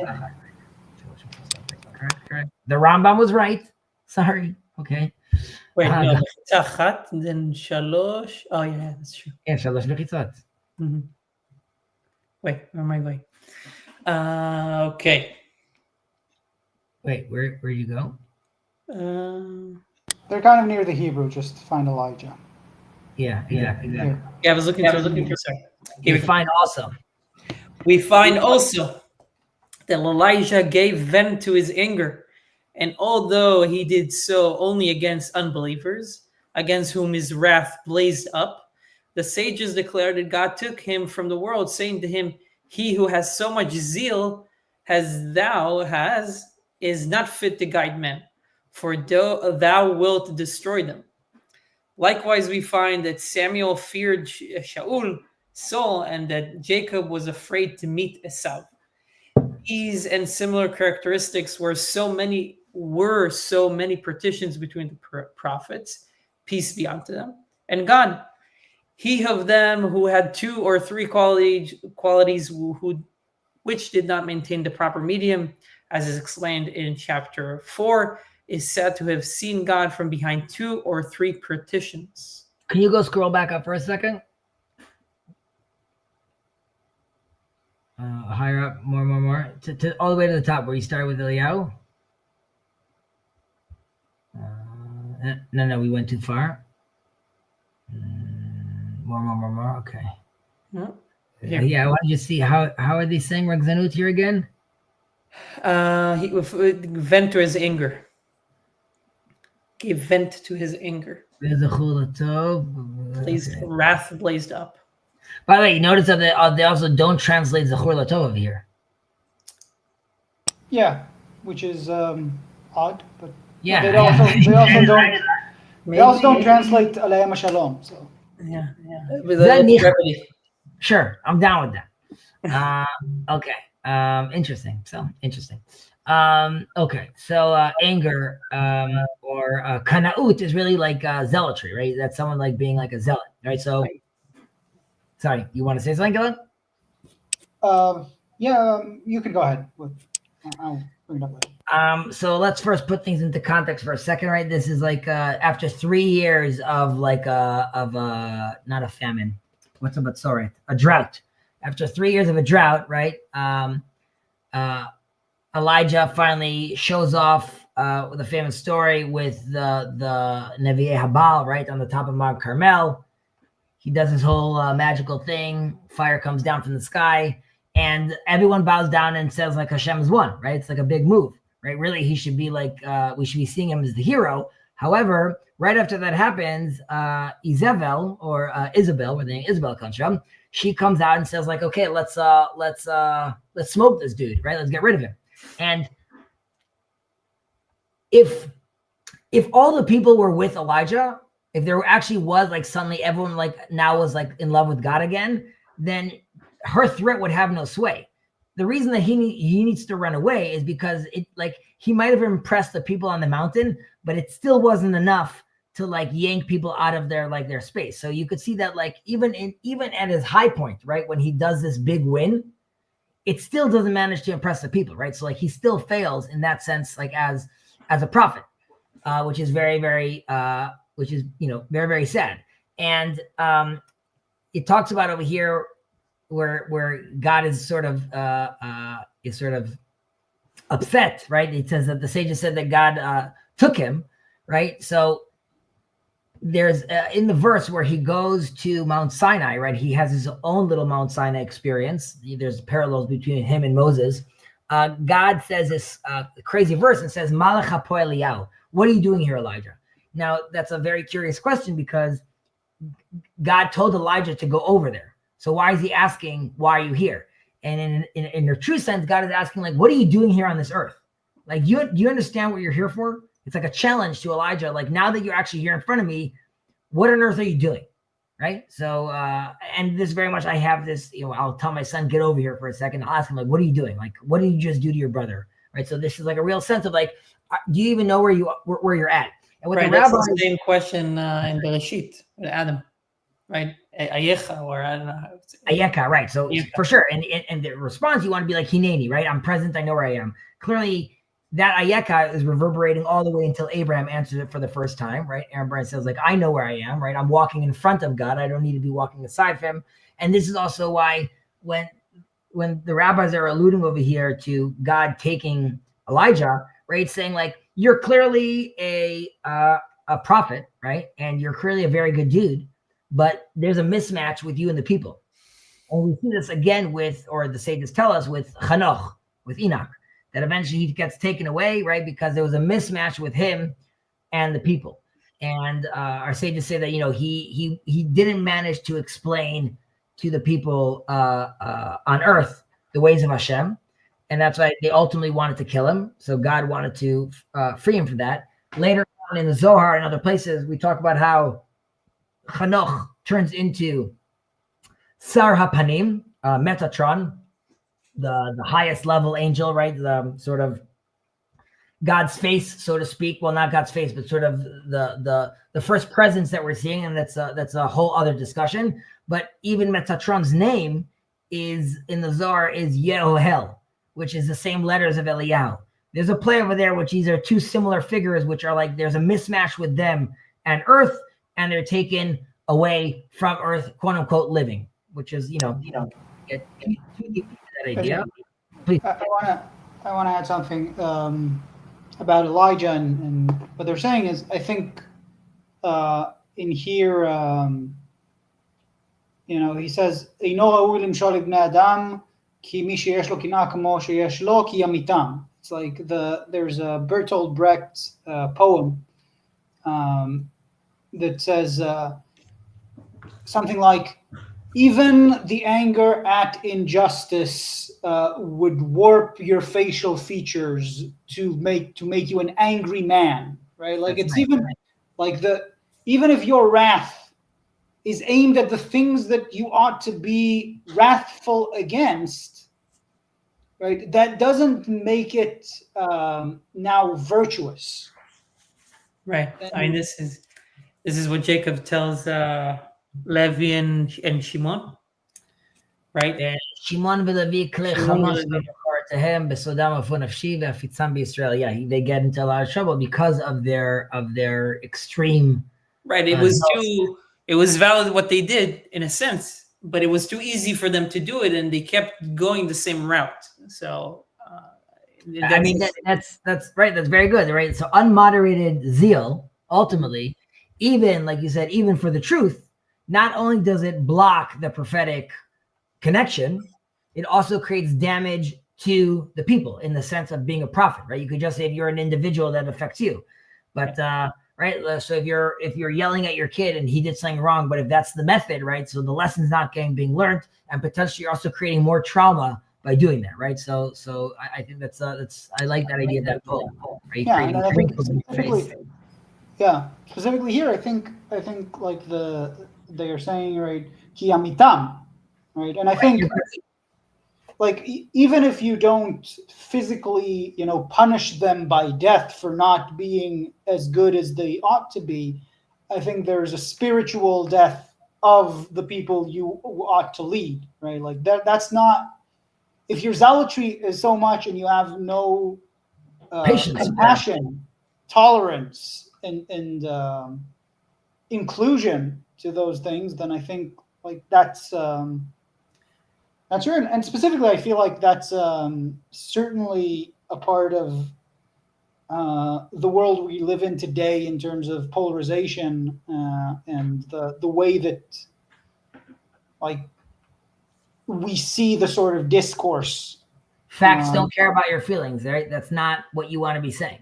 Correct. The Rambam was right. Sorry. Okay. Wait, no, מחיצה אחת, then שלוש. Oh, yeah, that's true. Yeah, שלוש מחיצות. Mm-hmm. Wait, where am I going? Okay. Wait, where you go? They're kind of near the Hebrew. Just find Elijah. Yeah, exactly. Yeah, I was looking for. Sorry. We find also that Elijah gave vent to his anger, and although he did so only against unbelievers, against whom his wrath blazed up, the sages declared that God took him from the world, saying to him, "He who has so much zeal as thou is not fit to guide men, for thou wilt destroy them." Likewise, we find that Samuel feared Saul, and that Jacob was afraid to meet Esau. These and similar characteristics were so many partitions between the prophets, peace be unto them, and God. He of them who had two or three qualities which did not maintain the proper medium, as is explained in chapter 4, is said to have seen God from behind two or three partitions. Can you go scroll back up for a second? Higher up, more. To all the way to the top where you started with Eliyahu? No, we went too far. More. Okay. No. Yeah, I wanted to see how are they saying Ragzanut here again? He vent to his anger. Gave vent to his anger. Wrath blazed up. By the way, you notice that they also don't translate Zechur Latov over here. Yeah, which is odd, but Yeah. they also don't translate Alayhim Shalom. So Yeah. With brevity. Sure, I'm down with that. Okay. Interesting. So interesting. Okay. So anger or kanaut is really like zealotry, right? That's someone like being like a zealot, right? So, sorry, you want to say something, Gilad? You can go ahead. I'll bring it up later. So let's first put things into context for a second, right? This is like after 3 years of like not a famine. What's a batzoret? A drought. After 3 years of a drought, right? Elijah finally shows off with a famous story with the Nevi'eh Habal, right, on the top of Mount Carmel. He does his whole magical thing. Fire comes down from the sky, and everyone bows down and says like Hashem is one, right? It's like a big move, right? Really, he should be like we should be seeing him as the hero. However, right after that happens, Isabel, where the name Isabel comes from, she comes out and says like, okay, let's smoke this dude, right? Let's get rid of him. And if all the people were with Elijah, if there actually was like suddenly everyone like now was like in love with God again, then her threat would have no sway. The reason that he needs to run away is because it like he might have impressed the people on the mountain, but it still wasn't enough to like yank people out of their space. So you could see that like even at his high point, right, when he does this big win, it still doesn't manage to impress the people, right? So like he still fails in that sense, like as a prophet, which is very, very which is very, very sad. And it talks about over here where God is sort of upset, right? It says that the sages said that God took him, right? So there's in the verse where he goes to Mount Sinai, right? He has his own little Mount Sinai experience. There's parallels between him and Moses. God says this crazy verse and says, Malach hapo Eliyahu. What are you doing here, Elijah? Now, that's a very curious question because God told Elijah to go over there. So why is he asking, why are you here? And in the true sense, God is asking, like, what are you doing here on this earth? Like, do you understand what you're here for? It's like a challenge to Elijah. Like, now that you're actually here in front of me, what on earth are you doing? Right? So, and this very much, I have this, I'll tell my son, get over here for a second. I'll ask him, like, what are you doing? Like, what did you just do to your brother? Right? So this is like a real sense of like, do you even know where you're at? And with right, the rabbi, that's the same question in Bereshit with Adam, right? Ayecha, or I don't know how to say it. Ayeka, right? So for sure, and the response, you want to be like Hineni, right? I'm present, I know where I am. Clearly, that Ayeka is reverberating all the way until Abraham answers it for the first time, right? Abraham says, like, I know where I am, right? I'm walking in front of God. I don't need to be walking aside of him. And this is also why when the rabbis are alluding over here to God taking Elijah, right? Saying like, you're clearly a prophet, right? And you're clearly a very good dude, but there's a mismatch with you and the people. And we see this again or the sages tell us with Hanoch, with Enoch, that eventually he gets taken away, right? Because there was a mismatch with him and the people. And our sages say that, he didn't manage to explain to the people on earth the ways of Hashem. And that's why they ultimately wanted to kill him. So God wanted to free him from that. Later on in the Zohar and other places, we talk about how Hanoch turns into Sar HaPanim, Metatron, the highest level angel, right? The sort of God's face, so to speak. Well, not God's face, but sort of the first presence that we're seeing, and that's a whole other discussion. But even Metatron's name is in the Zohar is Yehoel, which is the same letters of Eliyahu. There's a play over there, which these are two similar figures, which are like there's a mismatch with them and Earth, and they're taken away from Earth, quote unquote, living, which is get too deep into that idea. Please. I want to add something about Elijah and what they're saying is I think in here he says אינו ראוי למשול לבני אדם כי מי שיש לו קנאה כמו שיש לו כי ימיתם. It's like there's a Bertolt Brecht poem that says something like, even the anger at injustice would warp your facial features to make you an angry man, right? Like That's it's nice. even like even if your wrath is aimed at the things that you ought to be wrathful against, right? That doesn't make it now virtuous. Right. I mean, this is what Jacob tells Levi and Shimon, right? And Shimon v'Levi klei chamos to him besodam afu nafshi ve'afitzam b'Yisrael. Yeah, they get into a lot of trouble because of their extreme. Right. It was valid what they did in a sense, but it was too easy for them to do it, and they kept going the same route. So I mean, that's right. That's very good, right? So unmoderated zeal, ultimately, even like you said, even for the truth, not only does it block the prophetic connection, it also creates damage to the people in the sense of being a prophet, right? You could just say if you're an individual that affects you, but right. So if you're yelling at your kid and he did something wrong, but if that's the method, right? So the lesson's not being learned, and potentially you're also creating more trauma by doing that, right? So I think that's I like that idea, that pull, right? Yeah, and I think specifically here, I think like they are saying, right, ki amitam, right? And I think like even if you don't physically, punish them by death for not being as good as they ought to be, I think there's a spiritual death of the people you ought to lead, right? Like that's not, if your zealotry is so much and you have no patience, compassion, tolerance, and inclusion to those things, then I think like that's true. And specifically, I feel like that's certainly a part of the world we live in today in terms of polarization and the way that like we see the sort of discourse. Facts don't care about your feelings, right? That's not what you want to be saying.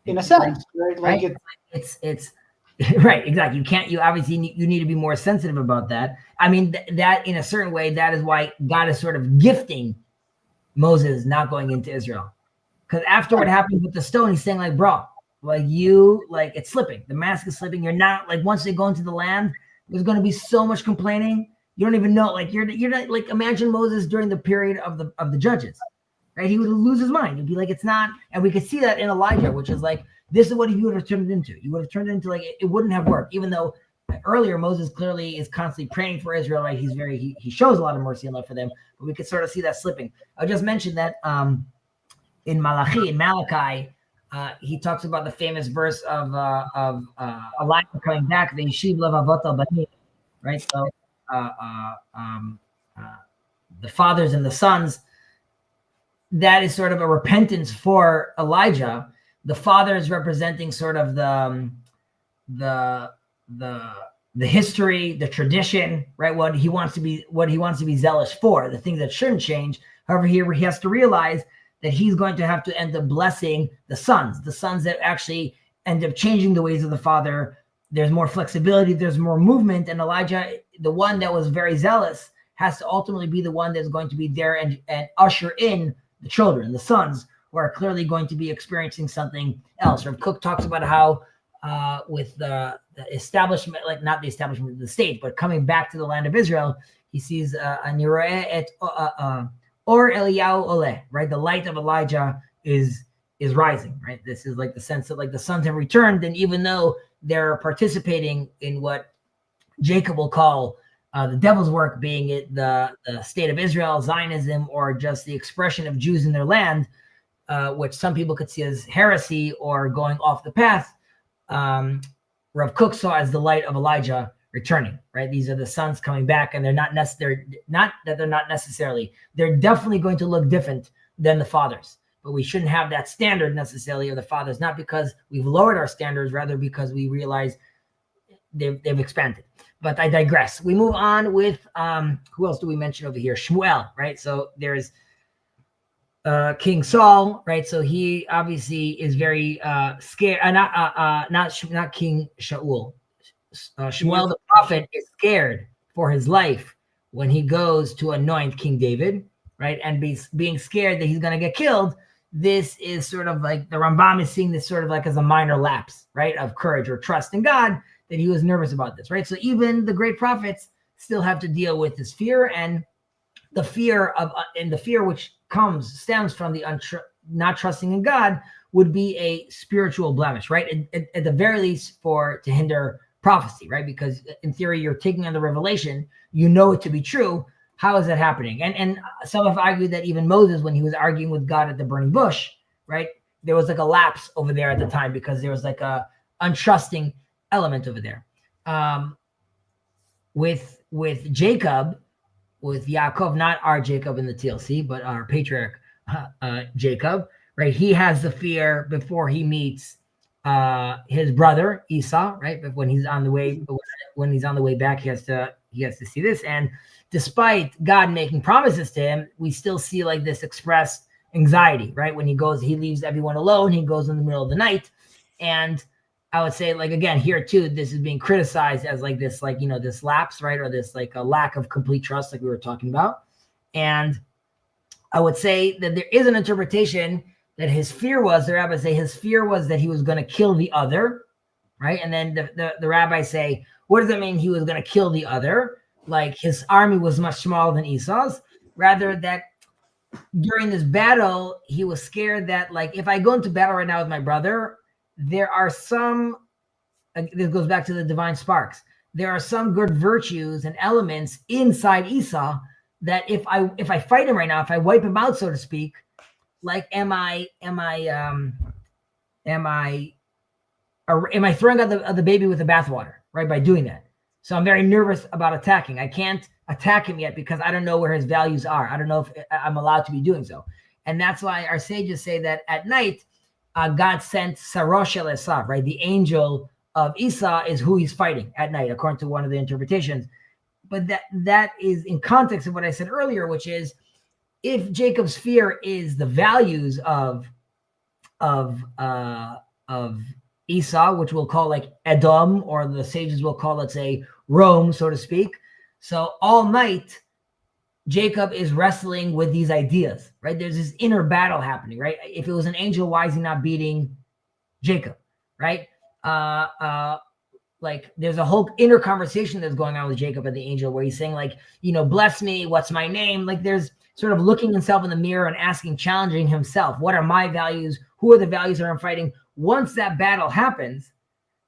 In a sense, right? Like it's right, exactly. You obviously need to be more sensitive about that. I mean, that in a certain way, that is why God is sort of gifting Moses not going into Israel. Because after what happened with the stone, he's saying like, bro, like it's slipping. The mask is slipping. You're not, like, once they go into the land, there's going to be so much complaining. You don't even know, like, you're not, like, imagine Moses during the period of the judges, right? He would lose his mind. He'd be like, it's not, and we could see that in Elijah, which is like, this is what he would have turned it into. You would have turned it into, like, it wouldn't have worked, even though earlier Moses clearly is constantly praying for Israel, right? He shows a lot of mercy and love for them, but we could sort of see that slipping. I'll just mention that in Malachi, he talks about the famous verse of Elijah coming back, the Yeshiv Levavot al-Banim, right? So the fathers and the sons, that is sort of a repentance for Elijah. The fathers representing sort of the history, the tradition, right? What he wants to be zealous for, the things that shouldn't change. However, here he has to realize that he's going to have to end up blessing the sons that actually end up changing the ways of the father. There's more flexibility, there's more movement, and Elijah, the one that was very zealous, has to ultimately be the one that's going to be there and usher in the children, the sons, who are clearly going to be experiencing something else. Rav Kook talks about how with the establishment, like not the establishment of the state, but coming back to the land of Israel, he sees or Eliyahu Ole, right? The light of Elijah is rising, right? This is like the sense that like the sons have returned, and even though they're participating in what Jacob will call the devil's work, being it the state of Israel, Zionism, or just the expression of Jews in their land, which some people could see as heresy or going off the path, Rav Kook saw as the light of Elijah returning, right? These are the sons coming back, and they're definitely going to look different than the fathers. But we shouldn't have that standard necessarily of the fathers, not because we've lowered our standards, rather because we realize they've expanded. But I digress. We move on with who else do we mention over here? Shmuel, right? So there's King Saul, right? So he obviously is very scared. Not King Shaul. Shmuel the prophet is scared for his life when he goes to anoint King David, right? And being scared that he's going to get killed. This is sort of like the Rambam is seeing this sort of like as a minor lapse, right, of courage or trust in God, that he was nervous about this, right? So even the great prophets still have to deal with this fear, and the fear which stems from the not trusting in God would be a spiritual blemish, right? At the very least, to hinder prophecy, right? Because in theory, you're taking on the revelation, you know it to be true. How is that happening? And some have argued that even Moses, when he was arguing with God at the burning bush, right, there was like a lapse over there at the time because there was like a untrusting element over there. With Jacob, with Yaakov, not our Jacob in the TLC, but our patriarch Jacob, right? He has the fear before he meets his brother Esau, right? But when he's on the way back, he has to see this. And despite God making promises to him, we still see like this expressed anxiety, right? When he leaves everyone alone. He goes in the middle of the night, and I would say, like, again, here too, this is being criticized as like this, like, this lapse, right? Or this like a lack of complete trust, like we were talking about. And I would say that there is an interpretation that his fear was, the rabbis say his fear was that he was going to kill the other, right? And then the rabbis say, what does it mean he was going to kill the other? Like his army was much smaller than Esau's, rather that during this battle, he was scared that, like, if I go into battle right now with my brother, there are some, this goes back to the divine sparks, there are some good virtues and elements inside Esau that if I fight him right now, if I wipe him out, so to speak, like, am I throwing out the baby with the bathwater, right, by doing that? So I'm very nervous about attacking. I can't attack him yet because I don't know where his values are. I don't know if I'm allowed to be doing so. And that's why our sages say that at night, God sent Sarosh el Esav, right? The angel of Esau is who he's fighting at night, according to one of the interpretations. But that is in context of what I said earlier, which is, if Jacob's fear is the values of Esau, which we'll call like Edom, or the sages will call, let's say, Rome, so to speak. So all night, Jacob is wrestling with these ideas, right? There's this inner battle happening, right? If it was an angel, why is he not beating Jacob, right? Like there's a whole inner conversation that's going on with Jacob and the angel where he's saying, like, bless me, what's my name? Like there's sort of looking himself in the mirror and asking, challenging himself. What are my values? Who are the values that I'm fighting? Once that battle happens,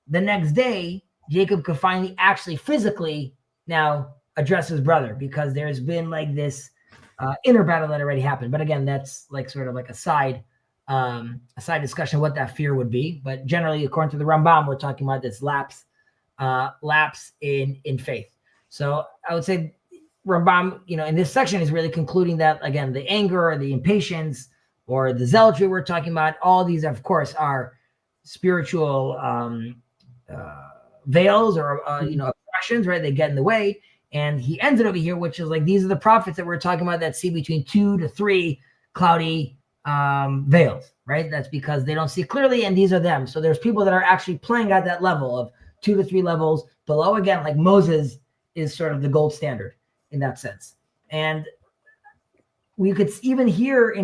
the next day, Jacob could finally actually physically now address his brother, because there's been like this inner battle that already happened. But again, that's like sort of like a side discussion of what that fear would be. But generally, according to the Rambam, we're talking about this lapse in faith. So I would say Rambam, in this section is really concluding that, again, the anger or the impatience or the zealotry we're talking about, all these, of course, are spiritual veils or oppressions, right? They get in the way. And he ends it over here, which is like, these are the prophets that we're talking about that see between 2 to 3 cloudy veils, right? That's because they don't see clearly, and these are them. So there's people that are actually playing at that level of 2 to 3 levels below. Again, like Moses is sort of the gold standard in that sense. And we could even here,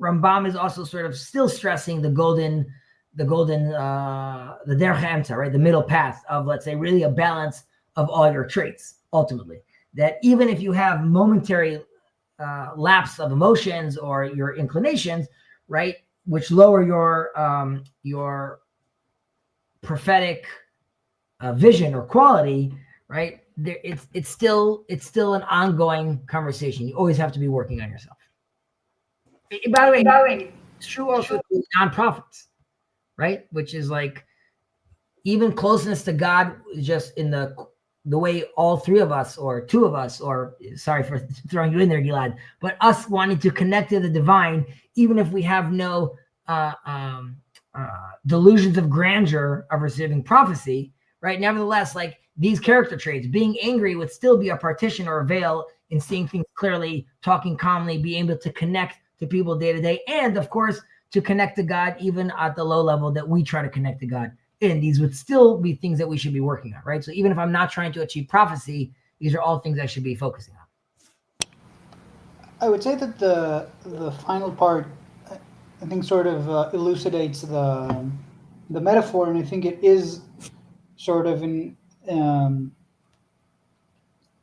Rambam is also sort of still stressing the derech emtza, right? The middle path of, let's say, really a balance of all your traits, ultimately. That even if you have momentary lapse of emotions or your inclinations, right, which lower your prophetic vision or quality, right, there it's still an ongoing conversation. You always have to be working on yourself. By the way, it's true also with nonprofits, right? Which is like, even closeness to God is just in the way all 3 of us, or 2 of us, or sorry for throwing you in there, Gilad, but us wanting to connect to the divine, even if we have no delusions of grandeur of receiving prophecy, right? Nevertheless, like these character traits, being angry would still be a partition or a veil in seeing things clearly, talking calmly, being able to connect to people day to day, and of course, to connect to God, even at the low level that we try to connect to God in, these would still be things that we should be working on, right? So even if I'm not trying to achieve prophecy, these are all things I should be focusing on. I would say that the final part, I think, sort of elucidates the metaphor, and I think it is sort of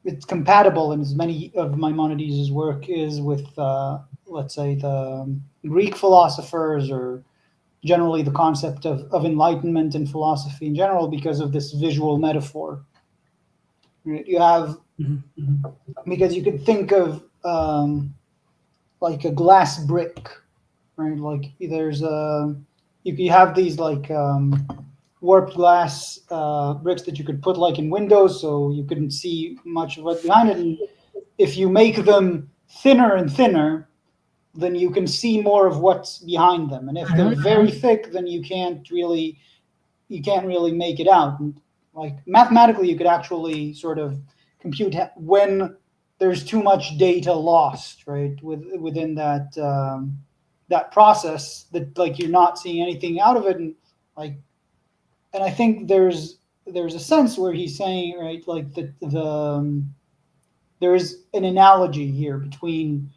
it's compatible in as many of Maimonides' work is with, let's say, the Greek philosophers, or generally the concept of enlightenment and philosophy in general, because of this visual metaphor. You have, because you could think of like a glass brick, right? Like there's you have these like warped glass bricks that you could put like in windows, so you couldn't see much of what's behind it. And if you make them thinner and thinner, then you can see more of what's behind them. And if they're very thick, then you can't really make it out. And like mathematically, you could actually sort of compute when there's too much data lost, right? Within that that process, that like you're not seeing anything out of it, and I think there's a sense where he's saying, right, like there is an analogy here between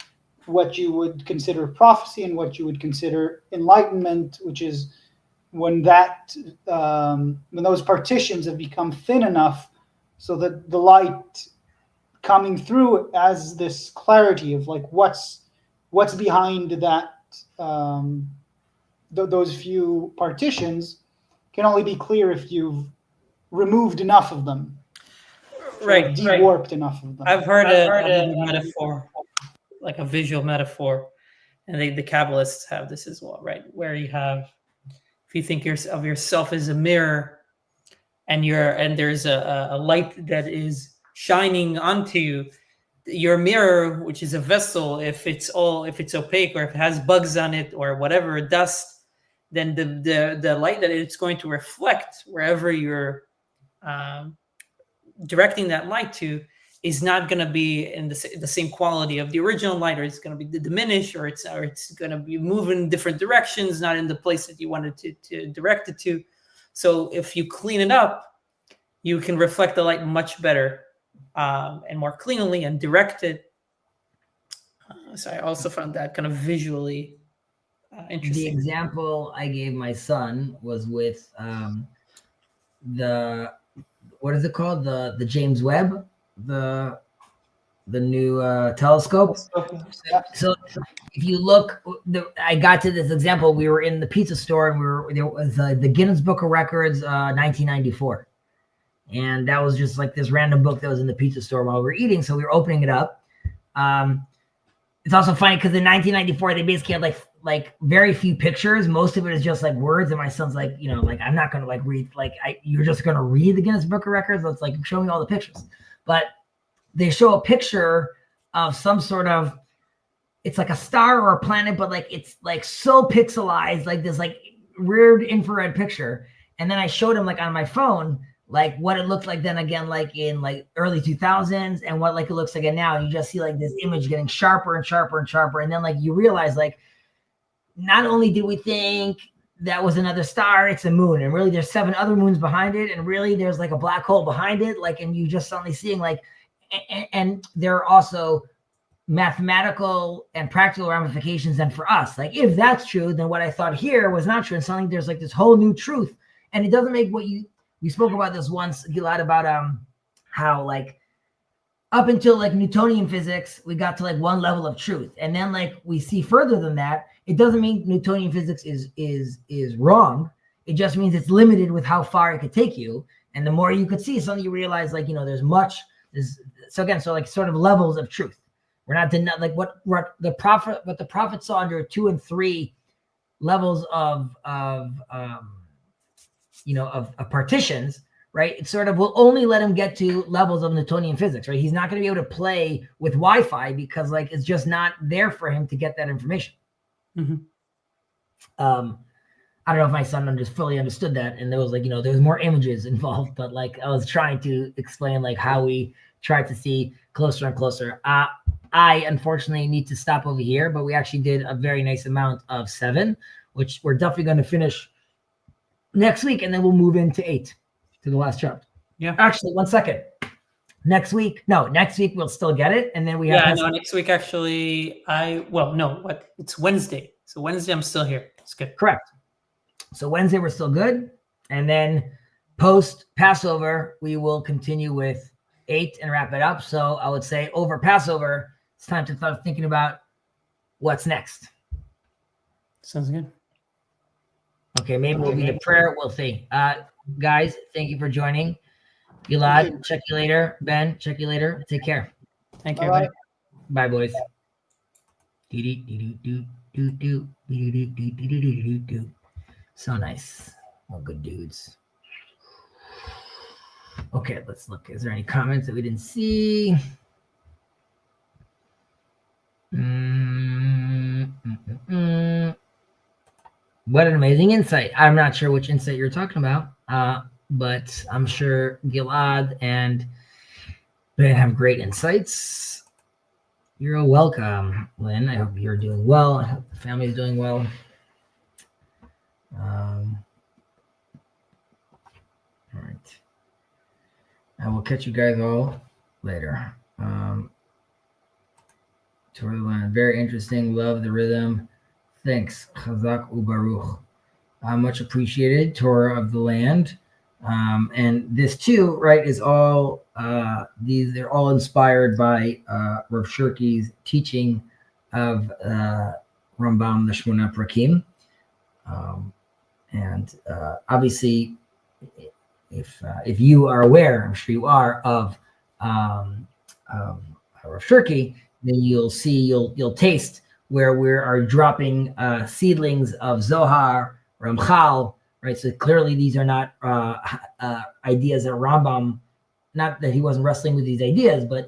what you would consider prophecy and what you would consider enlightenment, which is when those partitions have become thin enough so that the light coming through as this clarity of like what's behind that those few partitions can only be clear if you've removed enough of them, right? De-warped enough of them. I've heard a metaphor, like a visual metaphor, and the Kabbalists have this as well, right? Where you have, if you think of yourself as a mirror, and there's a light that is shining onto you, your mirror, which is a vessel, if it's opaque, or if it has bugs on it or whatever, dust, then the light that it's going to reflect wherever you're directing that light to is not going to be in the same quality of the original light, or it's going to be diminished, or it's going to be moving in different directions, not in the place that you wanted to direct it to. So if you clean it up, you can reflect the light much better and more cleanly and direct it. So I also found that kind of visually interesting. The example I gave my son was with what is it called? The James Webb, the new telescope. So if you look, I got to this example. We were in the pizza store, and there was the Guinness Book of Records, 1994, and that was just like this random book that was in the pizza store while we were eating. So we were opening it up. It's also funny because in 1994 they basically had like very few pictures. Most of it is just like words, and my son's like, like I'm not gonna like read, you're just gonna read the Guinness Book of Records. Let's like show me all the pictures. But they show a picture of some sort of, it's like a star or a planet, but like it's like so pixelized, like this like weird infrared picture. And then I showed him like on my phone like what it looked like then again, like in like early 2000s, and what like it looks like now. And you just see like this image getting sharper and sharper and sharper. And then like you realize like not only did we think that was another star, it's a moon, and really there's 7 other moons behind it, and really there's like a black hole behind it, like, and you just suddenly seeing like, and there are also mathematical and practical ramifications. And for us, like if that's true, then what I thought here was not true, and suddenly there's like this whole new truth. And it doesn't make we spoke about this once, Gilad, about how like up until like Newtonian physics, we got to like one level of truth, and then like we see further than that. It doesn't mean Newtonian physics is wrong. It just means it's limited with how far it could take you. And the more you could see, suddenly you realize like there's so like sort of levels of truth. We're not like what the prophet saw under 2 and 3 levels of partitions, right? It sort of will only let him get to levels of Newtonian physics, right? He's not going to be able to play with Wi-Fi because like it's just not there for him to get that information. Mm-hmm. I don't know if my son just fully understood that, and there was like there's more images involved, but like I was trying to explain like how we try to see closer and closer. I unfortunately need to stop over here, but we actually did a very nice amount of 7, which we're definitely going to finish next week, and then we'll move into 8 to the last chapter. Yeah. Actually, 1 second. Next week we'll still get it, and then we have. Yeah, no, next week actually, it's Wednesday. So Wednesday I'm still here. It's good. Correct. So Wednesday we're still good, and then post Passover we will continue with 8 and wrap it up. So I would say over Passover, it's time to start thinking about what's next. Sounds good. Okay, maybe we'll be the prayer. We'll see. Guys, thank you for joining. Gilad, check you later. Ben, check you later. Take care. Thank you. Bye-bye. Bye, boys. So nice. Oh, good dudes. Okay, let's look. Is there any comments that we didn't see? What an amazing insight. I'm not sure which insight you're talking about, but I'm sure Gilad and Ben have great insights. You're welcome, Lynn. I hope you're doing well. I hope the family is doing well. All right. I will catch you guys all later. Very interesting. Love the rhythm. Thanks. Chazak ubaruch. Much appreciated. Torah of the land. And this too, right, is all they're all inspired by Rav Shirky's teaching of Rambam, the Shmona Prakim. And obviously, if you are aware, I'm sure you are, of Rav Shirky, then you'll taste where we are dropping seedlings of Zohar, Ramchal, right? So clearly these are not ideas that Rambam, not that he wasn't wrestling with these ideas, but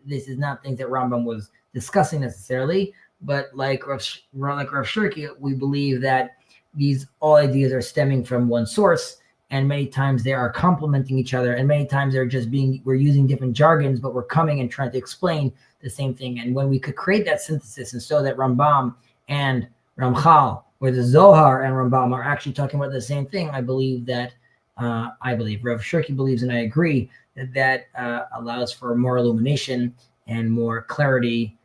this is not things that Rambam was discussing necessarily. But like Rav Shirky, we believe that these all ideas are stemming from one source, and many times they are complementing each other, and many times we're using different jargons, but we're coming and trying to explain the same thing. And when we could create that synthesis and so that Rambam and Ramchal, where the Zohar and Rambam are actually talking about the same thing, I believe Rav Shirky believes, and I agree, that allows for more illumination and more clarity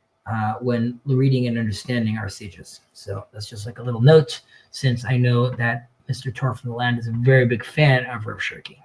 when reading and understanding our sages. So that's just like a little note, since I know that Mr. Tor from the land is a very big fan of Rav Shirky.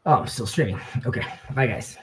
Oh, I'm still streaming. Okay. Bye, guys.